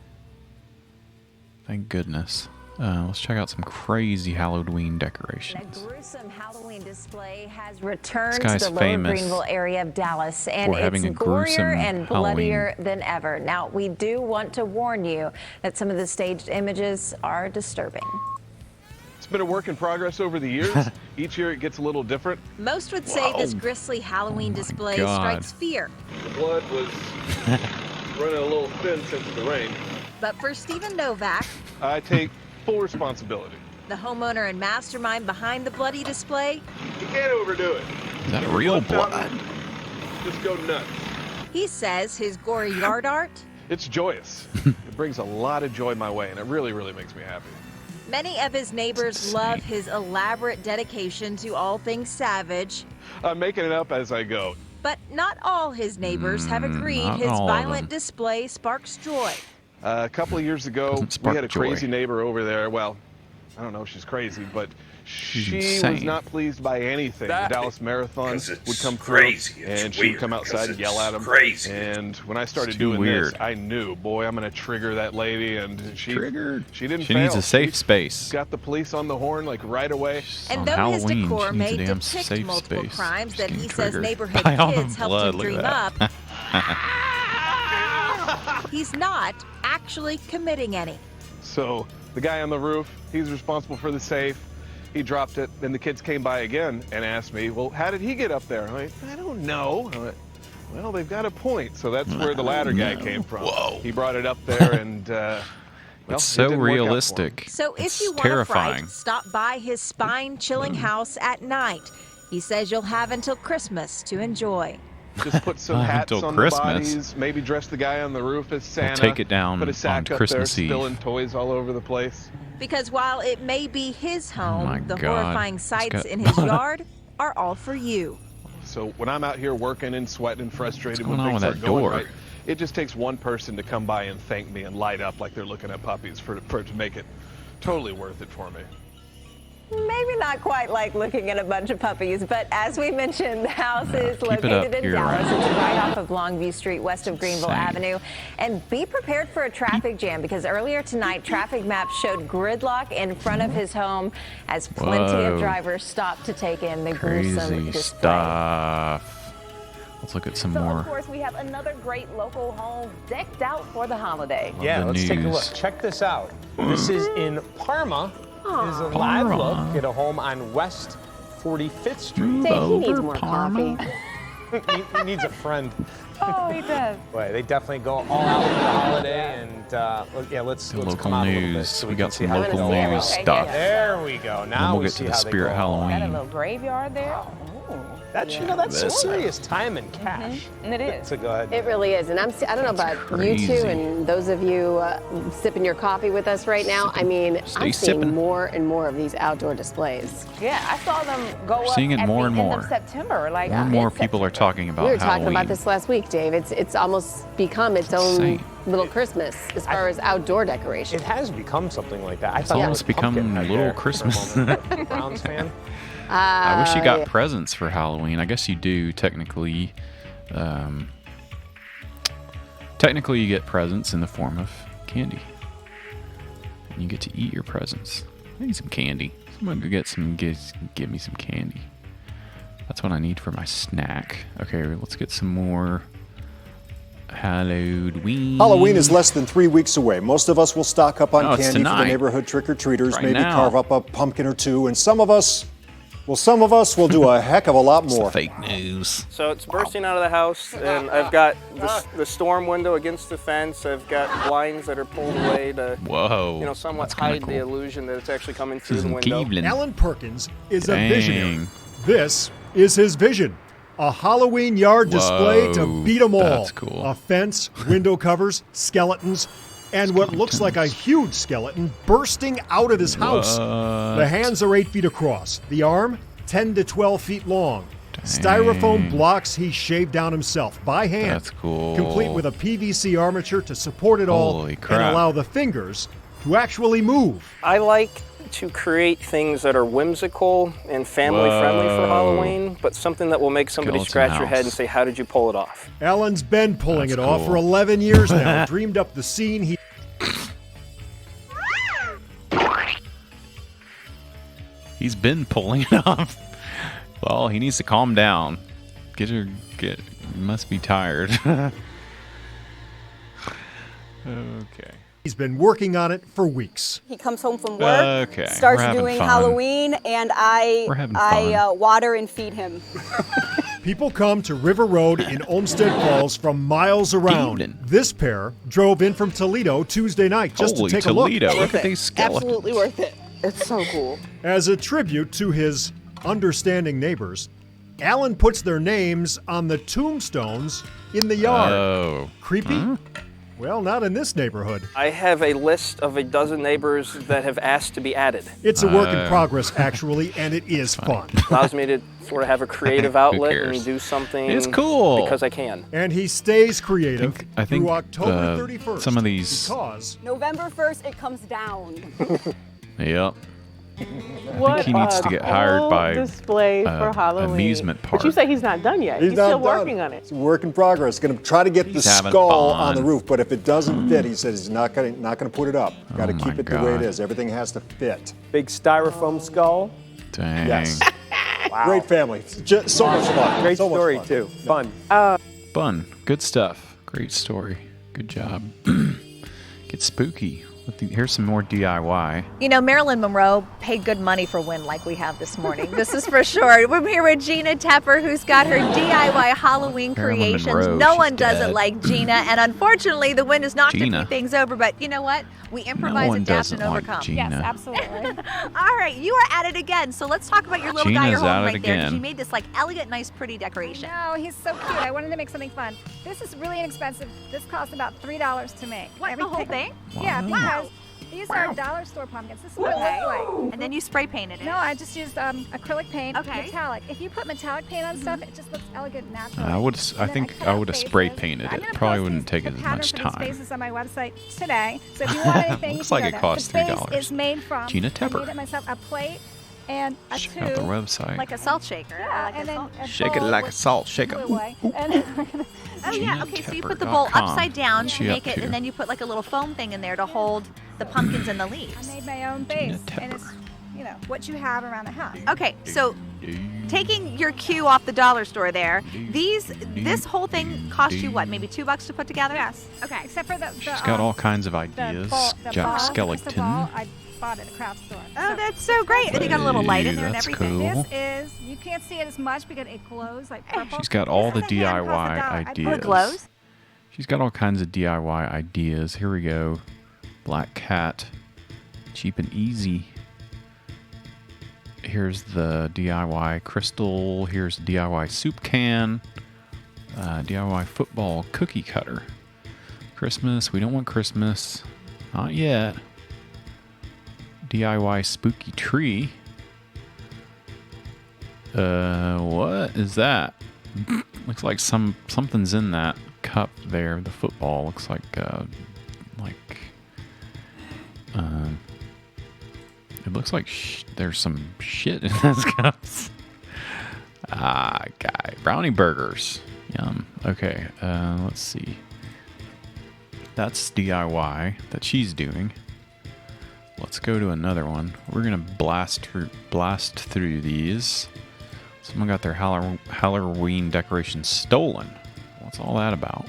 Thank goodness. Let's check out some crazy Hallowed Ween decorations. A gruesome Halloween display has returned This guy's to the Lower famous Greenville area of Dallas, and for having it's a gruesome gorier and bloodier Halloween. than ever. Now, we do want to warn you that some of the staged images are disturbing. It's been a work in progress over the years. Each year it gets a little different. Most would say this grisly Halloween display God. strikes fear. The blood was running a little thin since the rain. But for Stephen Novak, I take full responsibility. the homeowner and mastermind behind the bloody display, You can't overdo it. Is that real blood? Just go nuts. he says his gory yard art, It's joyous. It brings a lot of joy my way, and it really, really makes me happy. many of his neighbors love his elaborate dedication to all things savage. I'm making it up as I go. But not all his neighbors have agreed not his all of violent display sparks joy. A couple of years ago, we spark had a joy. crazy neighbor over there. Well, I don't know if she's crazy, but she was insane. not pleased by anything. The Dallas Marathon 'Cause it's would come crazy, through, it's and she would weird, come outside 'cause and yell it's at him. crazy. And when I started It's too doing weird. this, I knew, boy, I'm going to trigger that lady. And she Triggered. She didn't She fail. needs a safe space. Got the police on the horn like right away. And On though Halloween, his decor she needs may a damn depict safe multiple space. crimes She's that he getting says triggered neighborhood by all the kids helped blood. him Look dream at up, that. he's not actually committing any. So the guy on the roof, he's responsible for the safe. He dropped it, and the kids came by again and asked me, well, how did he get up there? I'm like, I don't know. I went, well, they've got a point. So that's where the ladder guy came from. Whoa. He brought it up there, and well, It's it so didn't work out for him. realistic. So if It's you want a terrifying. fright, stop by his spine-chilling house at night. He says you'll have until Christmas to enjoy. Just put some hats Until on Christmas. the bodies, maybe dress the guy on the roof as Santa. take it down put a sack on up there, Christmas Eve. spilling toys all over the place. Because while it may be his home, my the God. horrifying It's sights got- in his yard are all for you. So when I'm out here working and sweating and frustrated What's when going on things with aren't that going door? right, it just takes one person to come by and thank me and light up like they're looking at puppies for it to make it totally worth it for me. Maybe not quite like looking at a bunch of puppies, but as we mentioned, the house is keep it located up in here. Dallas. It's right off of Longview Street, west of Greenville Insane. Avenue. And be prepared for a traffic jam because earlier tonight, traffic maps showed gridlock in front of his home as plenty Whoa. of drivers stopped to take in the gruesome Crazy display. stuff. Let's look at some So, more. of course, we have another great local home decked out for the holiday. Love Yeah, the let's take a news. look. Check this out. This is in Parma. It is a live Parma. look at a home on West 45th Street. Move Dave, he needs over, more Parma. coffee. He needs a friend. Oh, he does. Boy, they definitely go all out for the holiday, and let's local come out a little bit news. so We can got see some how local they go. news stuff. There we go. Now Then we'll we get see to the how they Spirit go. Halloween. Got a little graveyard there. That's that's some serious time and cash. And it is. So go ahead. It really is. And I don't know about you two and those of you sipping your coffee with us right now. I mean, I'm seeing more and more of these outdoor displays. Yeah, I saw them go up Seeing it at more the and end more. of September. Like More and more people are talking about We were Halloween. talking about this last week, Dave. It's almost become its own little Christmas as far as outdoor decoration. It has become something like that. I It's thought it almost was become pumpkin right Little there Christmas. for a moment. Browns fan. I wish you got presents for Halloween. I guess you do, technically. Technically, you get presents in the form of candy. And you get to eat your presents. I need some candy. Someone go give me some candy. That's what I need for my snack. Okay, let's get some more Hallowed Ween. Halloween is less than 3 weeks away. Most of us will stock up on No, it's candy for the tonight. neighborhood trick-or-treaters, Right maybe now. carve up a pumpkin or two, and some of us will do a heck of a lot more. Fake news. So it's bursting out of the house, and I've got the storm window against the fence. I've got blinds that are pulled away to, Whoa, somewhat that's kinda hide the illusion that it's actually coming through This the is window. Cleveland. Alan Perkins is Dang. a visionary. This is his vision. A Halloween yard display to Whoa, beat 'em all. that's cool. A fence, window covers, skeletons, and what looks like a huge skeleton bursting out of his house. What? The hands are 8 feet across. The arm, 10 to 12 feet long. Styrofoam blocks he shaved down himself by hand. That's cool. Complete with a PVC armature to support it all Holy and crap. allow the fingers to actually move. I like to create things that are whimsical and family-friendly for Halloween, but something that will make somebody Skeleton scratch your head house. and say, how did you pull it off? Alan's been pulling That's it off cool. for 11 years now. Dreamed up the scene. He's been pulling it off. Well, he needs to calm down. He must be tired. Okay. He's been working on it for weeks. He comes home from work, Okay, starts we're having doing fun. Halloween, and We're having fun. water and feed him. People come to River Road in Olmsted Falls from miles around. This pair drove in from Toledo Tuesday night just Holy to take Toledo, a look. look at these skeletons. Absolutely worth it. It's so cool. As a tribute to his understanding neighbors, Alan puts their names on the tombstones in the yard. Oh. Creepy? Huh? Well, not in this neighborhood. I have a list of a dozen neighbors that have asked to be added. It's a work in progress, actually, and it is fun. Allows me to sort of have a creative outlet and do something It's cool. because I can. And he stays creative I think through October 31st. some of these. Because November 1st, it comes down. Yep. I What think he needs to get hired cool by display for Halloween. amusement park. But you say he's not done yet. He's not still done. working on it. It's a work in progress. Going to try to get He's the having skull fun. on the roof, but if it doesn't fit, he says he's not going to put it up. Got to Oh keep my it the way it God. is. Everything has to fit. Big styrofoam skull. Dang. Yes. Wow. Great family. Just so much fun. Great so much story fun. too. Fun. Fun. Good stuff. Great story. Good job. Get spooky. Here's some more DIY. You know, Marilyn Monroe paid good money for wind like we have this morning. This is for sure. We're here with Gina Tepper, who's got her DIY Halloween Marilyn creations. Monroe, No she's one does dead. it like Gina, and unfortunately, the wind has knocked a Gina. few things over. But you know what? We improvise, one adapt, and doesn't like overcome. Gina. Yes, absolutely. All right, you are at it again. So let's talk about your little guy Gina's you're at holding it right there. 'Cause again. you made this like elegant, nice, pretty decoration. No, he's so cute. I wanted to make something fun. This is really inexpensive. This costs about $3 to make. What, the whole thing? Yeah, Wow. because these are dollar store pumpkins. This is what they look like. And then you spray painted it. No, I just used acrylic paint, Okay. metallic. If you put metallic paint on stuff, it just looks elegant and natural. I think I would have spray painted it. Probably wouldn't take as much Pattern for these time. spaces on my website today. So if you want anything, Looks you like can it go there. costs The base $3. is made from Gina I Tepper. made it myself. A plate and a Check out the website. Like a salt shaker. Yeah, like and then a Shake it bowl like a with salt shaker. glue away. And Oh yeah, okay, so you put the bowl GinaTepper.com. upside down What's to she make up it, to? and then you put like a little foam thing in there to hold the pumpkins and the I leaves. made my own base, and it's what you have around the house. Okay, so taking your cue off the dollar store there, this whole thing cost you what, maybe $2 to put together? Yes. Okay. Except for the She's got all kinds of ideas. the Jack ball, the crystal Skellington. ball, I bought at a craft store. Oh, that's so great. And you got a little light in there and That's everything. cool. This is, you can't see it as much because it glows like purple. She's got all the DIY ideas. Oh, it glows? She's got all kinds of DIY ideas. Here we go. Black cat. Cheap and easy. Here's the DIY crystal. Here's a DIY soup can. DIY football cookie cutter. Christmas. We don't want Christmas. Not yet. DIY spooky tree. What is that? Looks like something's in that cup there. The football looks like it looks like there's some shit in those cups. Guy. Brownie burgers. Yum. Okay, let's see. That's DIY that she's doing. Let's go to another one. We're gonna blast through these. Someone got their Halloween decorations stolen. What's all that about?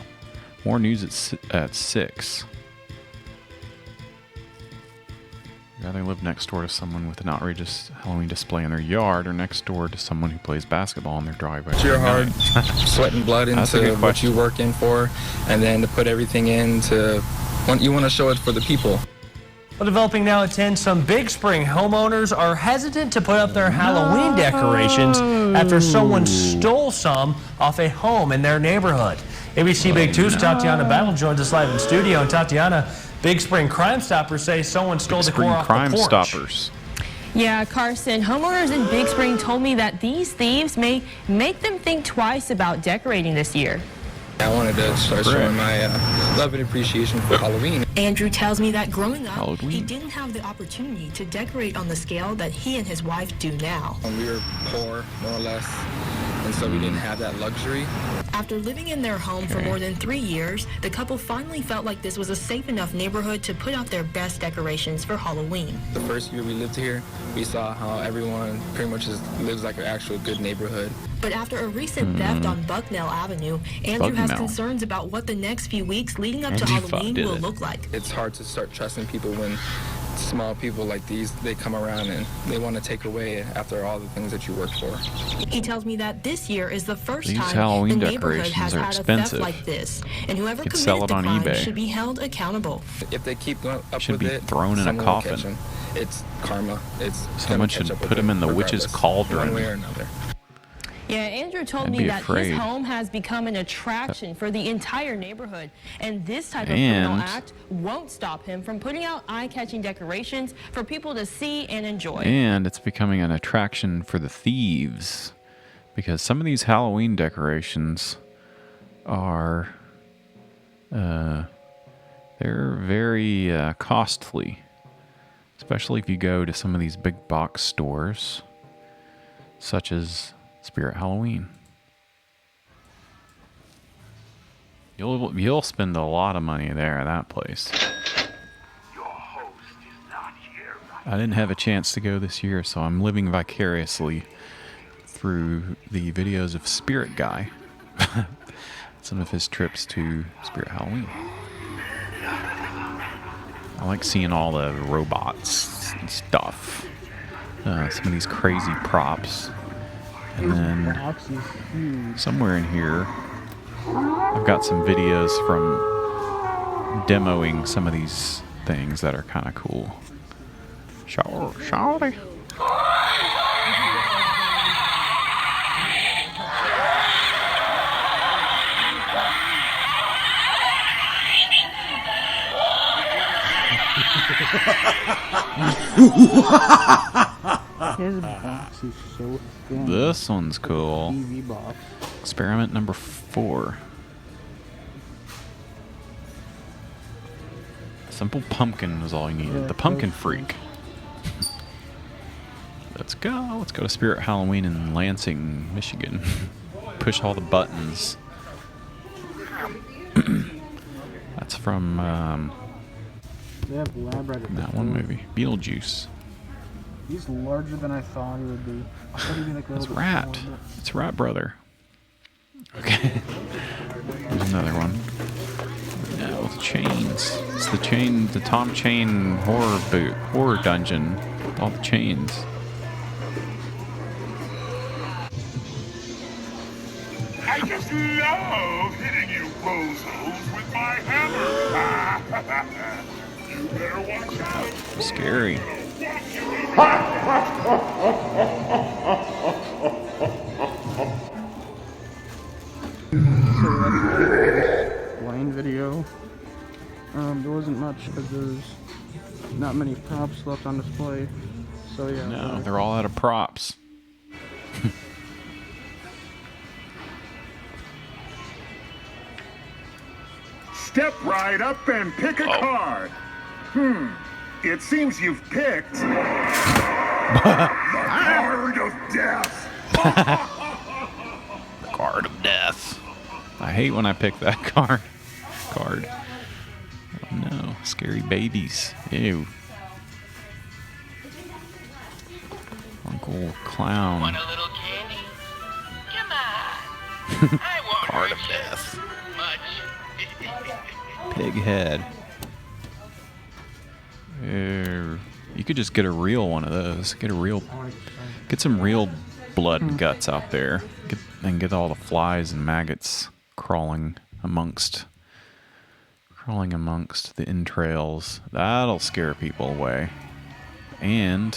More news at 6. You'd rather live next door to someone with an outrageous Halloween display in their yard or next door to someone who plays basketball in their driveway? Your hard sweat and blood into what you work in for, and then to put everything into, you want to show it for the people. Well, developing now at 10, some Big Spring homeowners are hesitant to put up their Halloween decorations after someone stole some off a home in their neighborhood. ABC Big 2's Tatiana Battle joins us live in studio. And Tatiana, Big Spring Crime Stoppers say someone stole decor off the porch. Crime Stoppers. Yeah, Carson, homeowners in Big Spring told me that these thieves may make them think twice about decorating this year. I wanted to start showing my love and appreciation for Halloween. Andrew tells me that growing up, he didn't have the opportunity to decorate on the scale that he and his wife do now. We were poor, more or less, and so we didn't have that luxury. After living in their home for more than 3 years, the couple finally felt like this was a safe enough neighborhood to put out their best decorations for Halloween. The first year we lived here, we saw how everyone pretty much just lives like an actual good neighborhood. But after a recent theft on Bucknell Avenue, Andrew has concerns about what the next few weeks leading up to Halloween will look like. It's hard to start trusting people when small people like these, they come around and they want to take away after all the things that you work for. He tells me that this year is the first These time Halloween the neighborhood has decorations are had expensive. a theft like this, and whoever Could sell committed it the on crime eBay. should be held accountable. If they keep going up Should with be it, thrown in a someone will coffin. catch 'em. It's karma. Someone should put him in the witch's cauldron. One way or another. Yeah, Andrew told I'd me be that afraid. his home has become an attraction for the entire neighborhood, and this type of And- criminal act won't stop him from putting out eye-catching decorations for people to see and enjoy. And it's becoming an attraction for the thieves. Because some of these Halloween decorations are... they're very costly. Especially if you go to some of these big box stores. Such as Spirit Halloween. You'll spend a lot of money there at that place. I didn't have a chance to go this year, so I'm living vicariously through the videos of Spirit Guy. Some of his trips to Spirit Halloween. I like seeing all the robots and stuff. Some of these crazy props. And then somewhere in here, I've got some videos from demoing some of these things that are kind of cool. Shawty. His box is so thin. This one's cool. TV box. Experiment number 4. Simple pumpkin was all you needed. The pumpkin freak. Let's go. Let's go to Spirit Halloween in Lansing, Michigan. Push all the buttons. That's from They have lab rat at that one movie, Beetlejuice. He's larger than I thought he would be. I thought he'd be like a It's little bit Rat. smaller, It's Rat Brother. Okay. There's another one. Yeah, the chains. It's the Tom Chain horror dungeon. All the chains. I just love hitting you bozos with my hammer. You better watch out. Scary. Blind video. There wasn't much because there's not many props left on display. So yeah. No, they're all out of props. Step right up and pick a card. It seems you've picked the card of death. The card of death. I hate when I pick that card. Oh no, scary babies. Ew. Uncle Clown. Want a little candy? Come on. I won't Card hurt of you death. much. Pig head. You could just get a real one of those. Get some real blood and guts out there. Get all the flies and maggots crawling amongst the entrails. That'll scare people away. And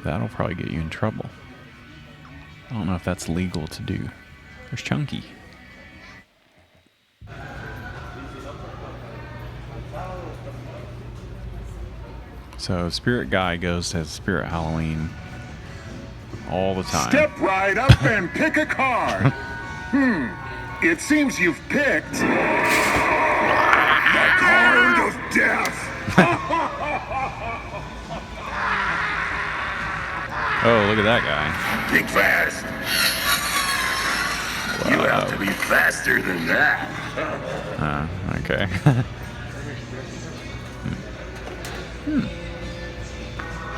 that'll probably get you in trouble. I don't know if that's legal to do. There's Chunky. So Spirit Guy goes to Spirit Halloween all the time. Step right up and pick a card. It seems you've picked the card of death. Oh, look at that guy. Think fast. You have to be faster than that. Okay.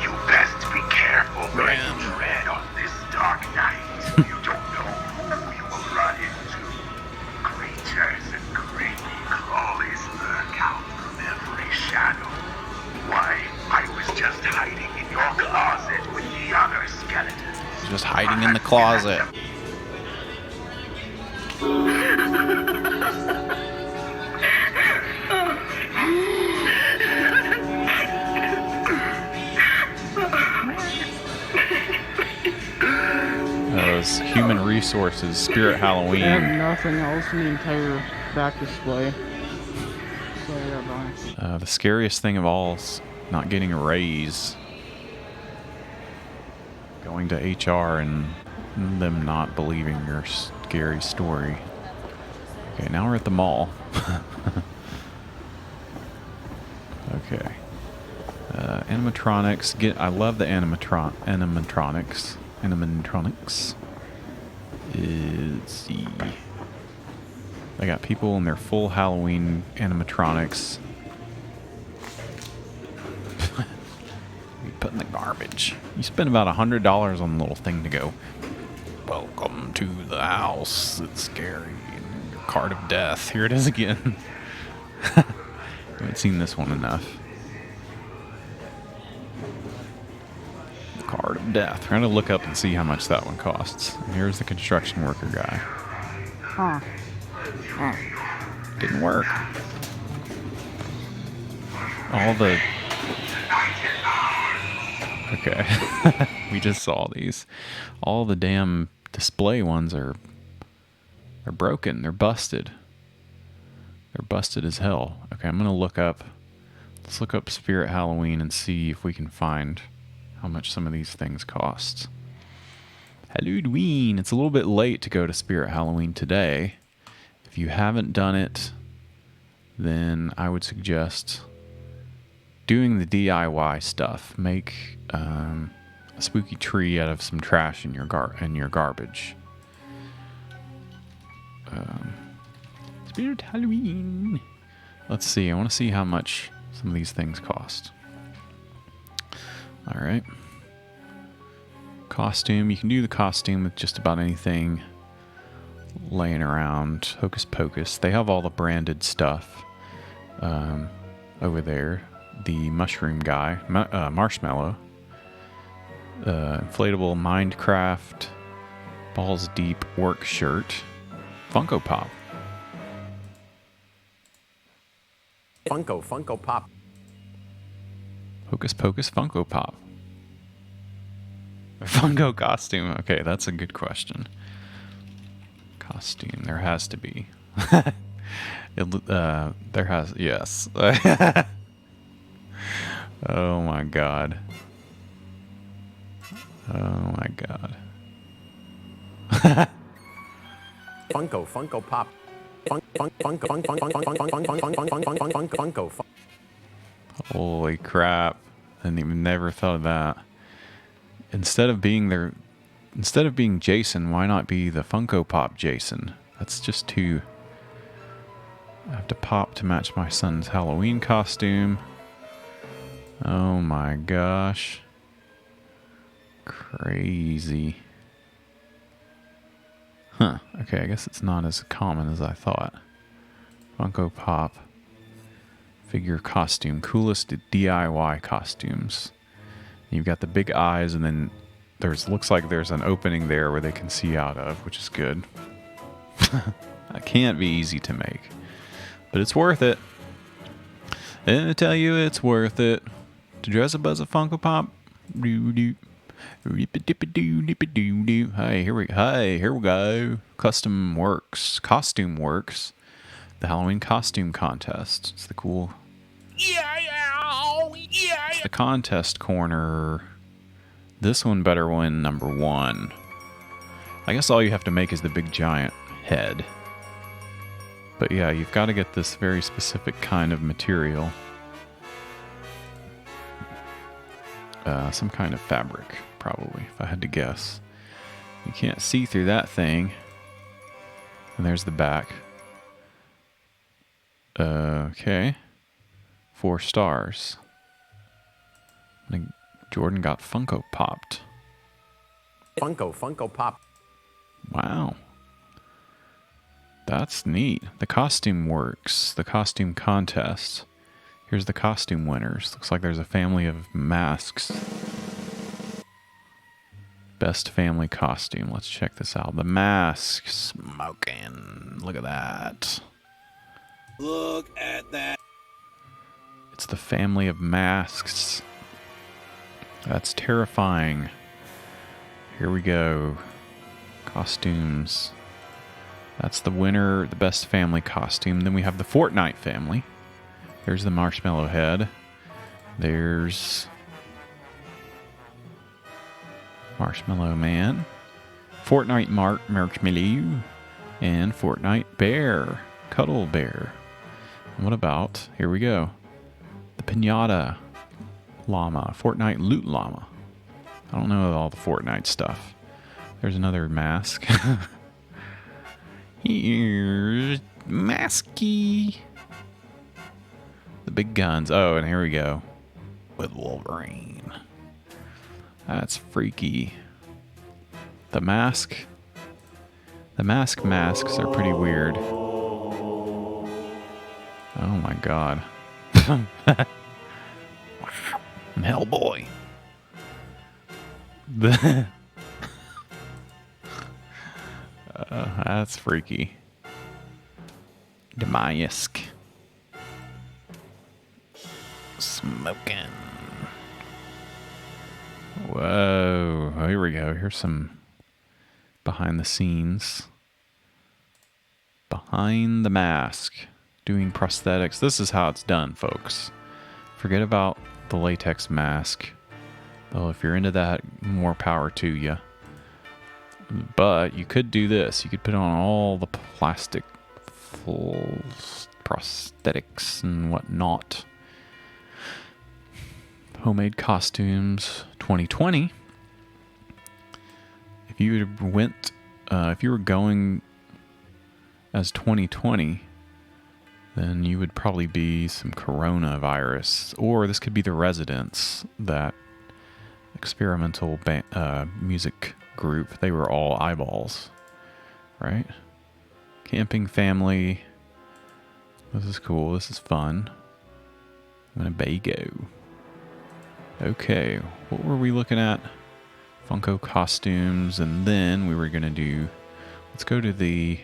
You best be careful when you tread on this dark night. You don't know who you will run into. Creatures and creepy crawlies lurk out from every shadow. Why, I was just hiding in your closet with the other skeletons. Just hiding in the closet. Those human resources, Spirit Halloween. I have nothing else in the entire back display. So yeah, bye. The scariest thing of all is not getting a raise. Going to HR and them not believing your scary story. Okay, now we're at the mall. Okay. Animatronics. I love the animatronics. Let's see. They got people in their full Halloween animatronics. We put in the garbage. You spend about $100 on the little thing to go, welcome to the house. It's scary. Your card of death. Here it is again. I haven't seen this one enough. Card of death. We're going to look up and see how much that one costs. And here's the construction worker guy. Huh. Didn't work. All the... Okay. We just saw these. All the damn display ones are broken. They're busted. They're busted as hell. Okay, I'm going to look up... Let's look up Spirit Halloween and see if we can find how much some of these things cost. Hallowed Ween. It's a little bit late to go to Spirit Halloween today. If you haven't done it, then I would suggest doing the DIY stuff. Make a spooky tree out of some trash in your garbage. Spirit Halloween. Let's see. I want to see how much some of these things cost. All right. Costume. You can do the costume with just about anything laying around. Hocus Pocus. They have all the branded stuff. over there. The mushroom guy, Marshmallow. Inflatable Minecraft Balls Deep work shirt. Funko Pop. Funko Pop. Hocus Pocus Funko Pop. Funko costume. Okay, that's a good question. Costume. There has to be. There has. Yes. Oh my god. Oh my god. Funko Pop. Funko. Holy crap. I never thought of that. Instead of being Jason, why not be the Funko Pop Jason? That's just too... I have to pop to match my son's Halloween costume. Oh my gosh. Crazy. Huh. Okay, I guess it's not as common as I thought. Funko Pop figure costume. Coolest DIY costumes. You've got the big eyes, and then looks like there's an opening there where they can see out of, which is good. That can't be easy to make. But it's worth it. And I tell you, it's worth it. To dress up as a Funko Pop. Hey, here we go. Costume Works. The Halloween costume contest. It's the cool. It's the contest corner. This one better win number 1. I guess all you have to make is the big giant head. But yeah, you've got to get this very specific kind of material. Some kind of fabric, probably, if I had to guess. You can't see through that thing. And there's the back. Okay. 4 stars. I think Jordan got Funko Popped. Funko Pop. Wow. That's neat. The Costume Works. The costume contest. Here's the costume winners. Looks like there's a family of masks. Best family costume. Let's check this out. The mask. Smoking. Look at that. Look at that. It's the family of masks. That's terrifying. Here we go. Costumes. That's the winner, the best family costume. Then we have the Fortnite family. There's the Marshmallow Head. There's Marshmallow Man. Fortnite Marshmallow. And Fortnite Bear. Cuddle Bear. And what about, here we go, the Pinata Llama. Fortnite Loot Llama. I don't know all the Fortnite stuff. There's another mask. Here's Masky. The big guns. Oh, and here we go. With Wolverine. That's freaky. The mask. The masks are pretty weird. Oh my god. I'm Hellboy. That's freaky. Demask. Smoking. Whoa. Oh, here we go. Here's some behind the scenes. Behind the mask. Doing prosthetics. This is how it's done, folks. Forget about the latex mask. Though if you're into that, more power to you. But you could do this. You could put on all the plastic full prosthetics and whatnot. Homemade costumes 2020. If you went, if you were going as 2020, then you would probably be some coronavirus, or this could be the Residents, that experimental music group. They were all eyeballs, right? Camping family. This is cool. This is fun. Winnebago. Okay, what were we looking at? Funko costumes, and then we were gonna do. Let's go to the.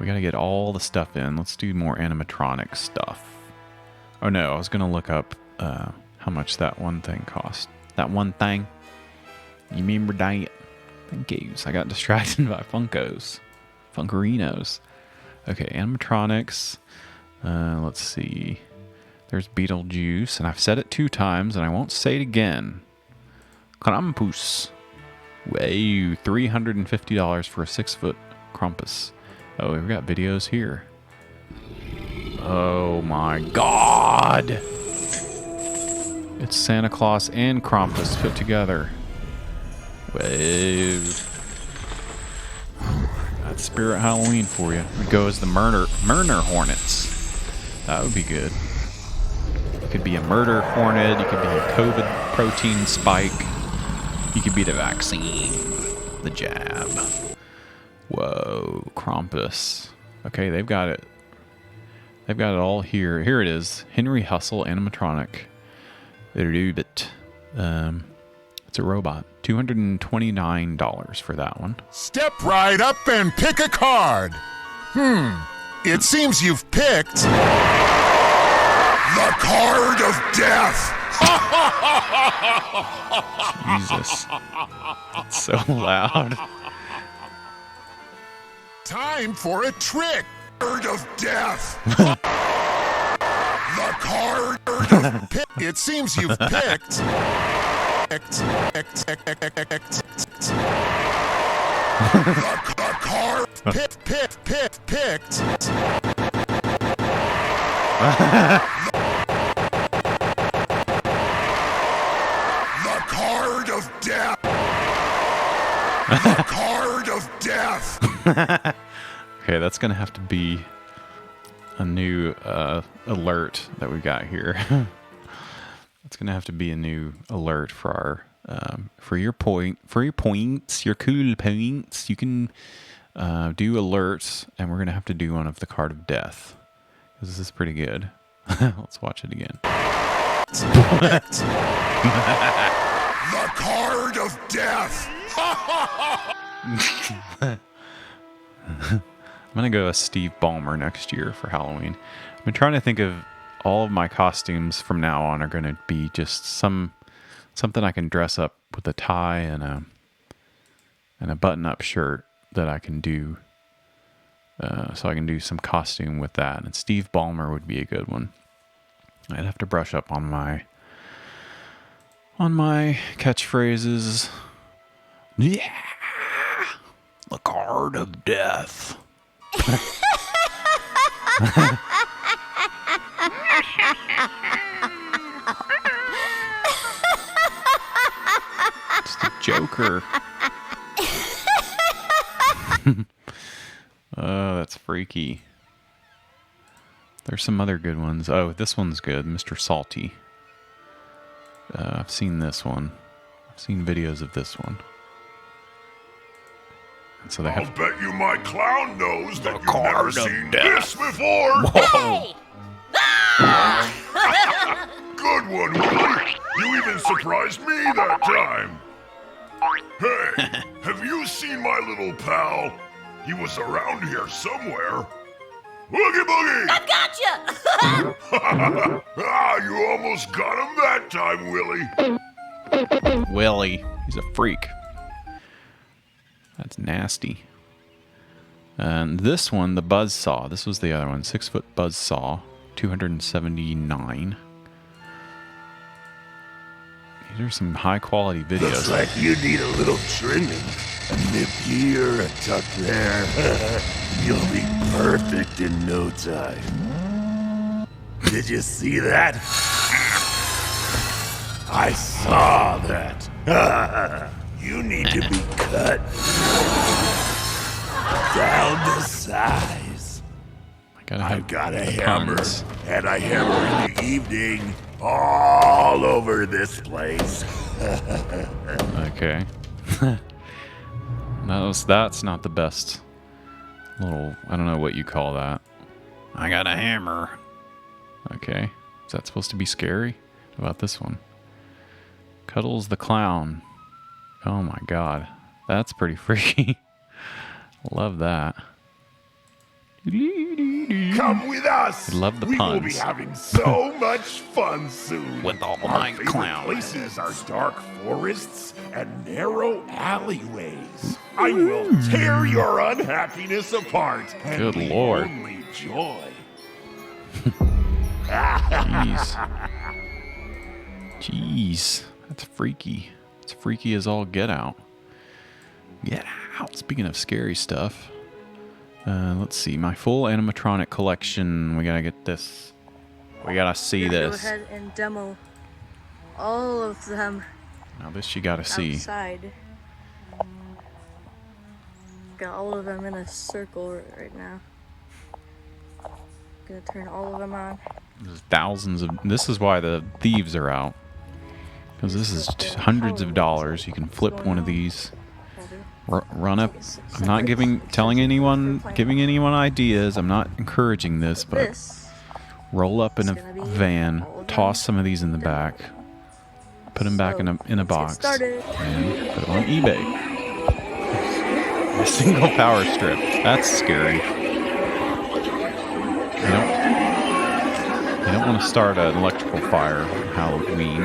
We gotta get all the stuff in. Let's do more animatronic stuff. Oh no, I was gonna look up how much that one thing cost. That one thing. You remember that? Thank you. I got distracted by Funkos. Funkarinos. Okay, animatronics. Let's see. There's Beetlejuice, and I've said it 2 times, and I won't say it again. Krampus. Wow, $350 for a 6-foot Krampus. Oh, we've got videos here. Oh my God! It's Santa Claus and Krampus put together. Wow. That's Spirit Halloween for you. We go as the Murder Hornets. That would be good. You could be a murder hornet. You could be a COVID protein spike. You could be the vaccine, the jab. Whoa, Krampus. Okay, they've got it. They've got it all here. Here it is. Henry Hustle animatronic. It's a robot. $229 for that one. Step right up and pick a card. It seems you've picked the card of death. Jesus. That's so loud. Time for a trick. Card of death. The card of It seems you've picked. The card picked. The card of death. The card of death. Okay, that's gonna have to be a new alert that we got here. It's gonna have to be a new alert for our for your points, your cool points. You can do alerts, and we're gonna have to do one of the card of death. This is pretty good. Let's watch it again. The card of death. I'm gonna go as Steve Ballmer next year for Halloween. I've been trying to think of all of my costumes from now on are gonna be just something I can dress up with a tie and a button-up shirt that I can do. So I can do some costume with that. And Steve Ballmer would be a good one. I'd have to brush up on my catchphrases. Yeah, the card of death. It's the Joker. Oh, that's freaky. There's some other good ones. Oh, this one's good. Mr. Salty. I've seen this one. I've seen videos of this one. And so they have. I'll bet you my clown knows that you've never card of seen death. this before. Whoa. Good one, Willie. You even surprised me that time. Hey, have you seen my little pal? He was around here somewhere. Boogie Boogie! I gotcha! Ah, you almost got him that time, Willie. Willie. He's a freak. That's nasty. And this one, the Buzzsaw. This was the other one. 6-foot Buzzsaw. $279. These are some high quality videos. Looks like you need a little trimming. A nip here, a tuck there. You'll be perfect in no time. Did you see that? I saw that. You need to be cut down to size. I've got a hammer, and I hammer in the evening all over this place. Okay. That's not the best little, I don't know what you call that. I got a hammer. Okay. Is that supposed to be scary? How about this one? Cuddles the clown. Oh my god. That's pretty freaky. Love that. Come with us. I love the we puns. will be having so much fun soon. With all Our my favorite clowns. places are dark forests and narrow alleyways. I will tear your unhappiness apart. And Good leave lord. Only joy. Jeez. That's freaky. It's freaky as all get out. Get out. Speaking of scary stuff. Let's see. My full animatronic collection. We gotta get this. We gotta see this. Go ahead and demo all of them. Now this you gotta see. Outside. Got all of them in a circle right now. Gonna turn all of them on. There's thousands of. This is why the thieves are out. Because this is hundreds of dollars. You can flip one of these. Run up. I'm not giving anyone ideas. I'm not encouraging this, but roll up in a van, toss some of these in the back, put them back in a box, and put them on eBay. A single power strip. That's scary. You don't want to start an electrical fire on Halloween.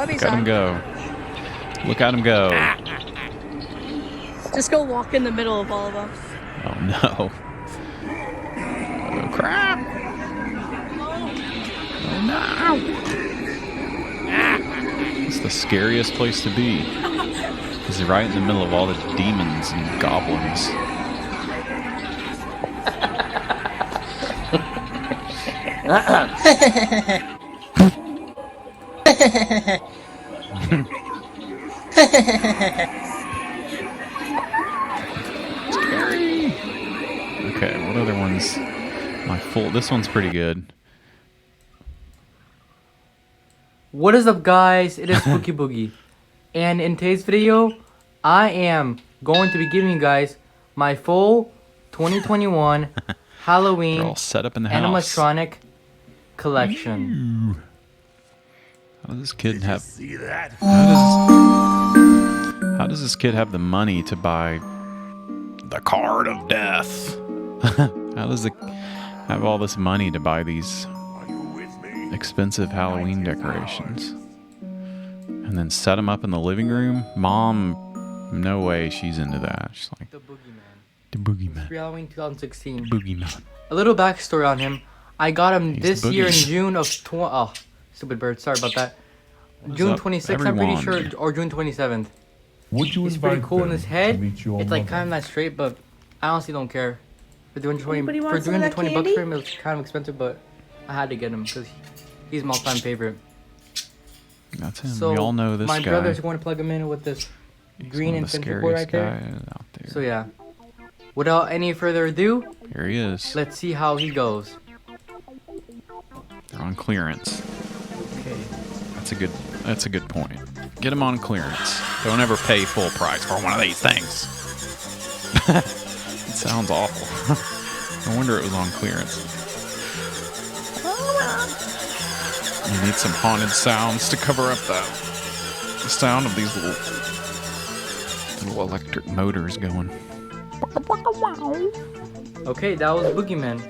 Look at him go. Look at him go. Just go walk in the middle of all of them. Oh no. Oh crap. Oh no. It's the scariest place to be. It's right in the middle of all the demons and goblins. Scary. Okay, what other ones? This one's pretty good. What is up, guys? It is Spooky Boogie, and in today's video, I am going to be giving you guys my full 2021 Halloween all set up in the house. animatronic collection. How does this kid have? See that? How does this kid have the money to buy the card of death? How does it have all this money to buy these expensive Halloween decorations? And then set them up in the living room? Mom, no way she's into that. She's like, The Boogeyman. The Boogeyman. Halloween 2016. Boogeyman. A little backstory on him. I got him He's this year in boogies. June of oh, stupid bird. Sorry about that. June up, 26th, I'm pretty everyone? sure, or June 27th. Would you He's pretty invite cool in them his head. to meet your It's like mother? kind of not straight, but I honestly don't care. For 320, Anybody for want some of that 320 bucks candy? for him, it was kind of expensive, but I had to get him because he's my all-time favorite. That's him. So we all know this my guy. brother's going to plug him in with this green one of the infinity board right scariest there. guys out there. So yeah, without any further ado, Here he is. let's see how he goes. They're on clearance. Okay. That's a good point. Get them on clearance. Don't ever pay full price for one of these things. It sounds awful. No wonder it was on clearance. You need some haunted sounds to cover up the sound of these little electric motors going. Okay, that was Boogeyman.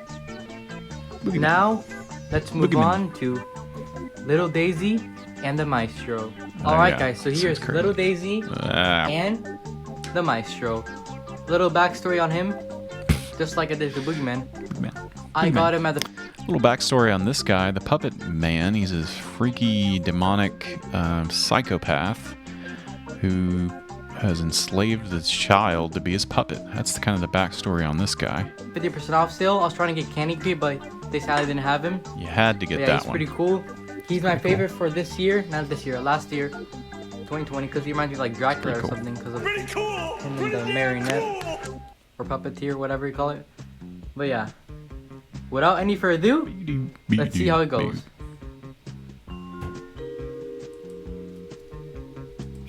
Now, let's move on to Little Daisy and the Maestro. Alright guys, so here's Little Daisy and the Maestro. Little backstory on him, just like I did the Boogeyman. I got him at the... Little backstory on this guy, the Puppet Man. He's a freaky, demonic psychopath who has enslaved this child to be his puppet. That's kind of the backstory on this guy. 50% off sale. I was trying to get Candy Creep, but they sadly didn't have him. You had to get yeah, that he's one. Pretty cool. He's my favorite for this year, not this year, last year, 2020, because he reminds me of like Dracula or something, because of him and the marionette or puppeteer, whatever you call it. But yeah, without any further ado, let's see how it goes.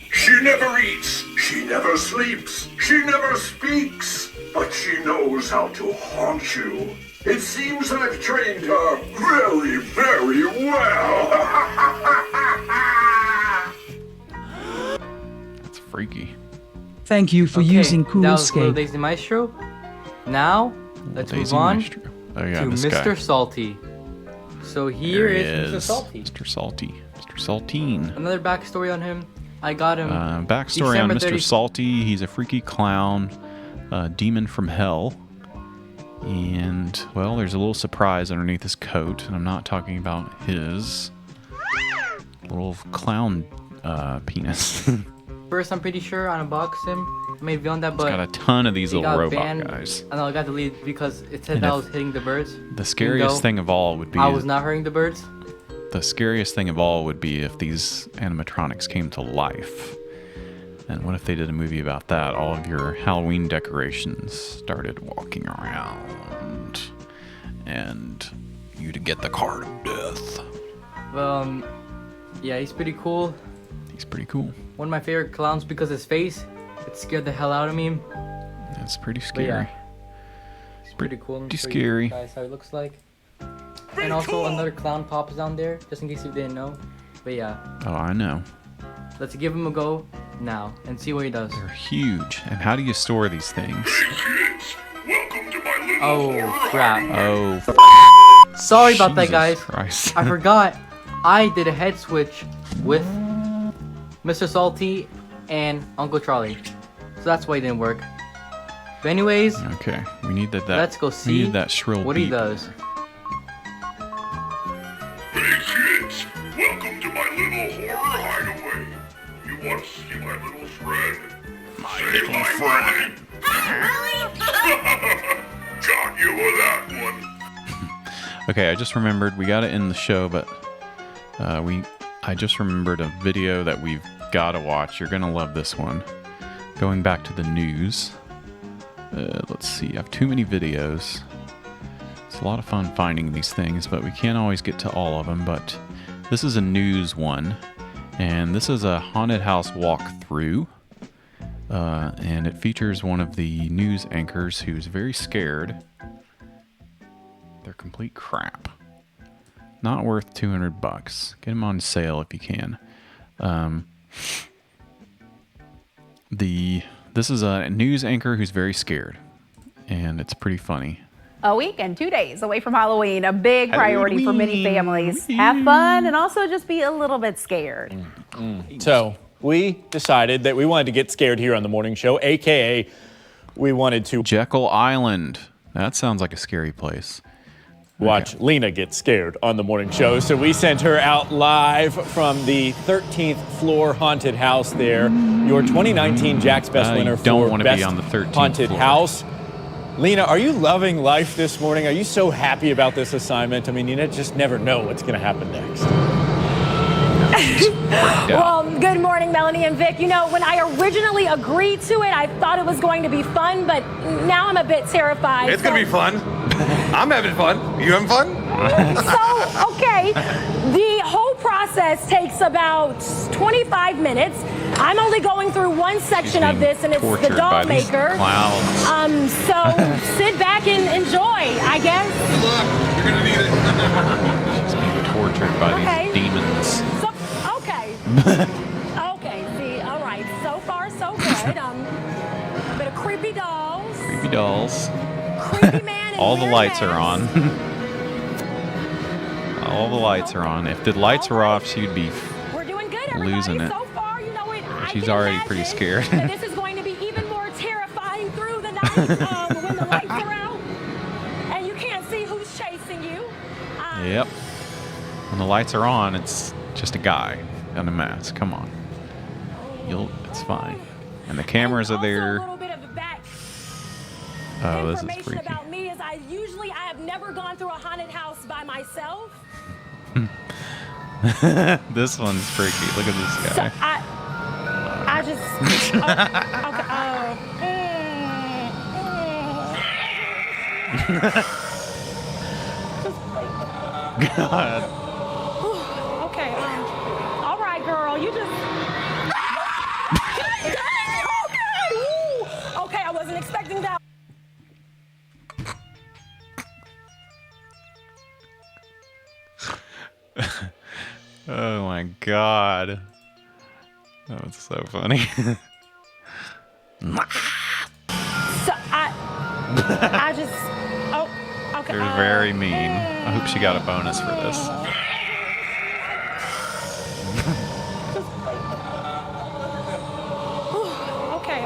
She never eats, she never sleeps, she never speaks, but she knows how to haunt you. It seems I've trained her very, very well. That's freaky. Thank you for using CoolScape. That was Little Daisy Maestro. Now, let's move on to Mr. Salty. So here is Mr. Salty. Mr. Salty. Mr. Saltine. Another backstory on him. I got him. Backstory on Mr. Salty. He's a freaky clown, demon from hell. And, well, there's a little surprise underneath his coat. And I'm not talking about his little clown penis. First, I'm pretty sure I unboxed him. I made a video on that, but got a ton of these little robot banned. guys. I know I got deleted because it said that I was hitting the birds. The scariest thing of all would be... I was not hurting the birds. The scariest thing of all would be if these animatronics came to life. And what if they did a movie about that? All of your Halloween decorations started walking around. And you'd get the card of death. Well, yeah, he's pretty cool. He's pretty cool. One of my favorite clowns because his face, it scared the hell out of me. That's pretty scary. Yeah, it's pretty cool. Pretty scary. You guys how he looks like. And also another clown pops down there, just in case you didn't know. But yeah. Oh, I know. Let's give him a go now and see what he does. They're huge. And how do you store these things? Oh, crap. Oh, sorry about that, guys. Christ. I forgot. I did a head switch with Mr. Salty and Uncle Charlie. So that's why it didn't work. But anyways. Okay, we need that. Let's go see we need that shrill what beep. he does. Hey kids, welcome to my little horror hideaway. You want to see my little friend? My little friend. Got you with that one. Okay, I just remembered we got to end the show, but I just remembered a video that we've got to watch. You're gonna love this one. Going back to the news. Let's see. I have too many videos. It's a lot of fun finding these things, but we can't always get to all of them. But this is a news one, and this is a haunted house walkthrough. And it features one of the news anchors who's very scared. They're complete crap. Not worth $200. Get them on sale if you can. This is a news anchor who's very scared, and it's pretty funny. A week and 2 days away from Halloween, a big priority for many families. Have fun and also just be a little bit scared. So we decided that we wanted to get scared here on the morning show, aka we wanted to Jekyll Island. That sounds like a scary place. Watch Lena get scared on the morning show. So we sent her out live from the 13th floor haunted house there. Your 2019 Jack's Best winner for Best on the 13th Haunted floor. House. Lena, are you loving life this morning? Are you so happy about this assignment? I mean, you just never know what's going to happen next. Well, good morning, Melanie and Vic. You know, when I originally agreed to it, I thought it was going to be fun, but now I'm a bit terrified. It's going to be fun. I'm having fun. You having fun? So, okay, the whole process takes about 25 minutes. I'm only going through one section of this, and it's the doll maker. So sit back and enjoy, I guess. Good luck. You're going to need it. She's being tortured by these demons. Okay, see, all right. So far, so good. Bit of creepy dolls. creepy dolls. All the lights are on. All the lights are on. If the lights were off, she'd be losing it. She's already pretty scared. This is going to be even more terrifying through the night when the lights are out and you can't see who's chasing you. Yep. When the lights are on, it's just a guy in a mask. Come on. It's fine. And the cameras are there. Oh, this is freaky. About me is I have never gone through a haunted house by myself. This one's freaky. Look at this guy. So I just God. Okay, all right, girl, you just. Okay, I wasn't expecting that. Oh my God. That was so funny. So I just. Oh, okay. They're very mean. I hope she got a bonus for this. Okay,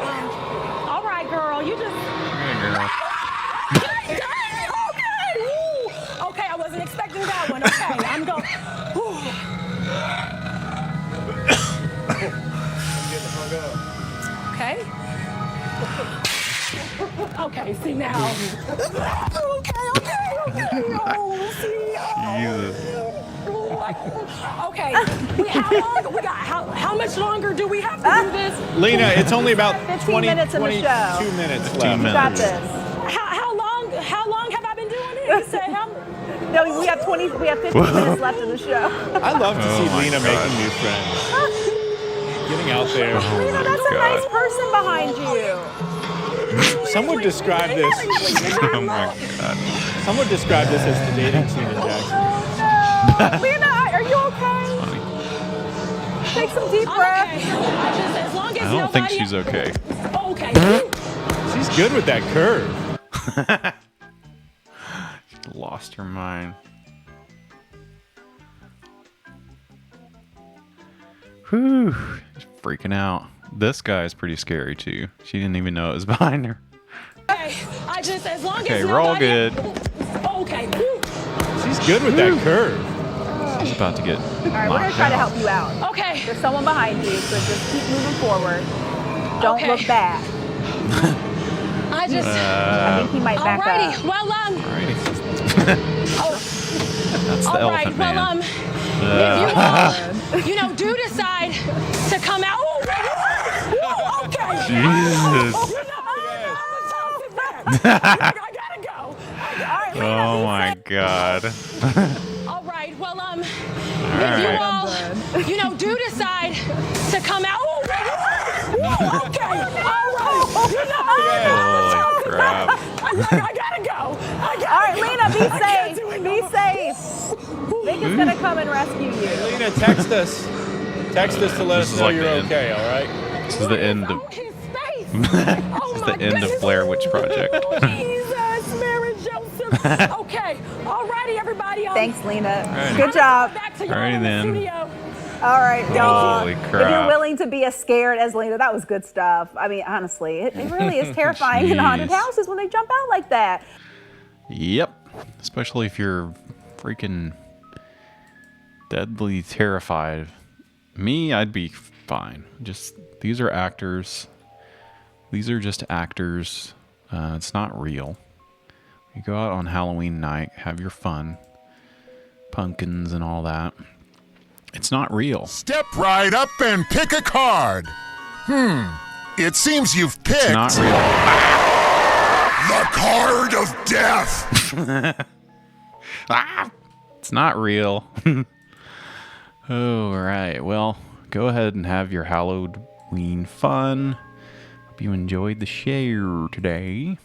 all right, girl, you just. Hey, girl. Okay, I wasn't expecting that one. Okay, I'm going. Okay. Okay, see now. Okay. Oh, see. Jesus. Okay. How much longer do we have to do this? Lena, it's only about 15 minutes in the 22 show. minutes 2 left. minutes. You got this. How long have I been doing it? You said how? No, we have 15 minutes left in the show. I love to see my Lena God. making new friends. Getting out there. Lena, that's a nice person behind you. Some would describe this. Oh my God. Some would describe this as the dating scene in Jackson. Lena, are you okay? Take some deep breaths. As long as I don't think she's okay. Okay. She's good with that curve. Lost her mind. Whew. She's freaking out. This guy's pretty scary too. She didn't even know it was behind her. Okay. As long Okay, as we're all good. Okay. She's good with that curve. She's about to get All right, we're going to try to help you out. Okay. There's someone behind you, so just keep moving forward. Don't Okay. look back. I think he might back Alrighty. up. Well, Alrighty. That's the all right. elephant Well, man. if you all, do decide to come out. Oh, okay. Jesus. I gotta go. Oh my God. All right. Well, if right. you all, do decide to come out. Okay. All right. Holy crap. I gotta go. All right, Lena, be safe. Be safe. Nick is going to come and rescue you. Hey, Lena, text us. Text us to let This us is know like you're the end. okay, all right? This is the end of this is the end of Blair Witch Project. Jesus, Mary Joseph. Okay. All righty, everybody. Thanks, Lena. Right. Good job. Alrighty then. All right, y'all. Holy If you're crap. willing to be as scared as Lena, that was good stuff. I mean, honestly, it really is terrifying in haunted Jeez. houses when they jump out like that. Yep. Especially if you're freaking deadly terrified. Me, I'd be fine. Just, these are actors. These are just actors. It's not real. You go out on Halloween night, have your fun. Pumpkins and all that. It's not real. Step right up and pick a card. It seems you've picked... It's not real. The card of death. It's not real. Oh, right. Well, go ahead and have your Hallowed Ween fun. Hope you enjoyed the share today.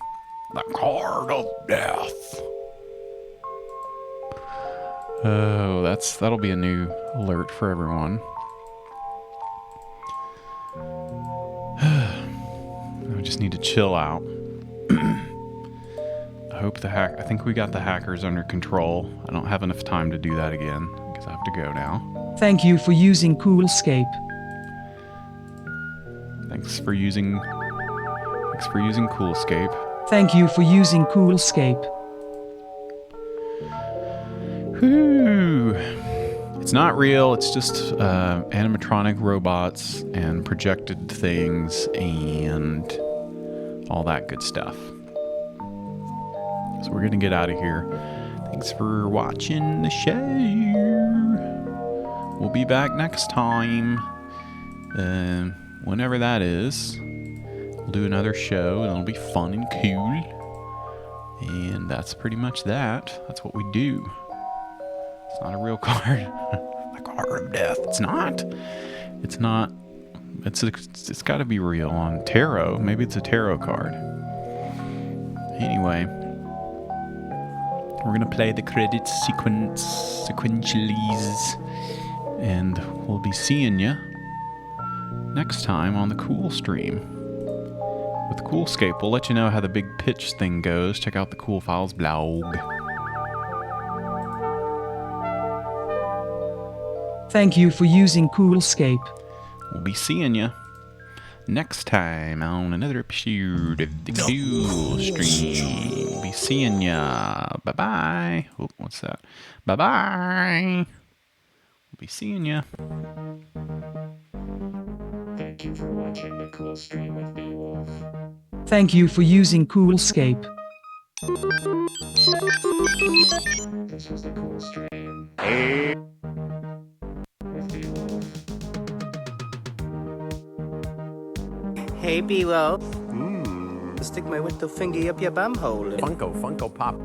The card of death. Oh, that'll be a new alert for everyone. I just need to chill out. hope I think we got the hackers under control. I don't have enough time to do that again because I have to go now. Thank you for using CoolScape. Thanks for using CoolScape. Thank you for using CoolScape. Whew. It's not real. It's just animatronic robots and projected things and all that good stuff. So we're gonna get out of here. Thanks for watching the show. We'll be back next time. Whenever that is. We'll do another show and it'll be fun and cool. And that's pretty much that. That's what we do. It's not a real card. The card of death. It's not. It's not. It's got to be real on tarot. Maybe it's a tarot card. Anyway, we're gonna play the credits sequentiallys, and we'll be seeing you next time on the Cool Stream with CoolScape. We'll let you know how the big pitch thing goes. Check out the Cool Files blog. Thank you for using CoolScape. We'll be seeing you next time on another episode of the Cool Stream. We'll be seeing ya. Bye-bye. Oh, what's that? Bye-bye. We'll be seeing ya. Thank you for watching the Cool Stream with Beowulf. Thank you for using CoolScape. This was the Cool Stream. With Beowulf. Hey, Beowulf. Stick my little finger up your bum hole. Funko Pop.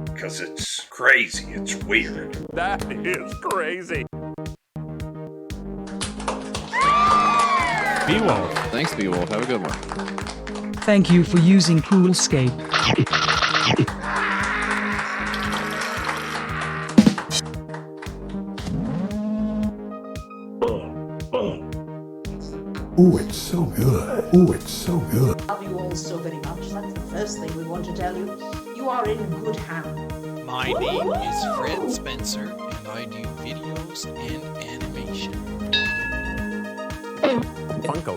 Because it's crazy. It's weird. That is crazy. Beowulf. Thanks, Beowulf. Have a good one. Thank you for using CoolScape. Ooh, it's so good. Ooh, it's so good. Love you all so very much. That's the first thing we want to tell you. You are in good hands. My name is Fred Spencer, and I do videos and animation.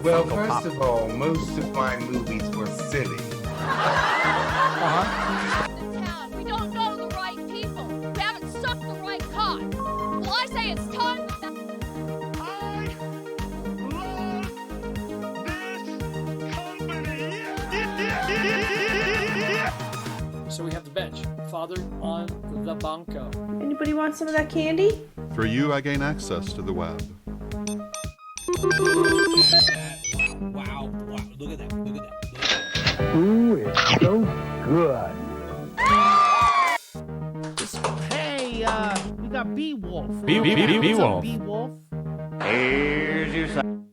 Well, first of all, most of my movies were silly. We don't know the right people. We haven't sucked the right cock. Well, I say it's time. So we have the bench. Father on the banco. Anybody want some of that candy? Through you, I gain access to the web. Wow. Look at that. Ooh, it's so good. Hey, we got Beowulf. Beowulf. Here's your son.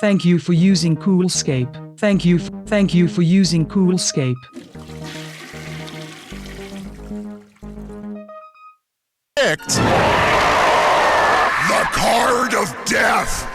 Thank you for using CoolScape. Thank you for using CoolScape. Picked the card of death.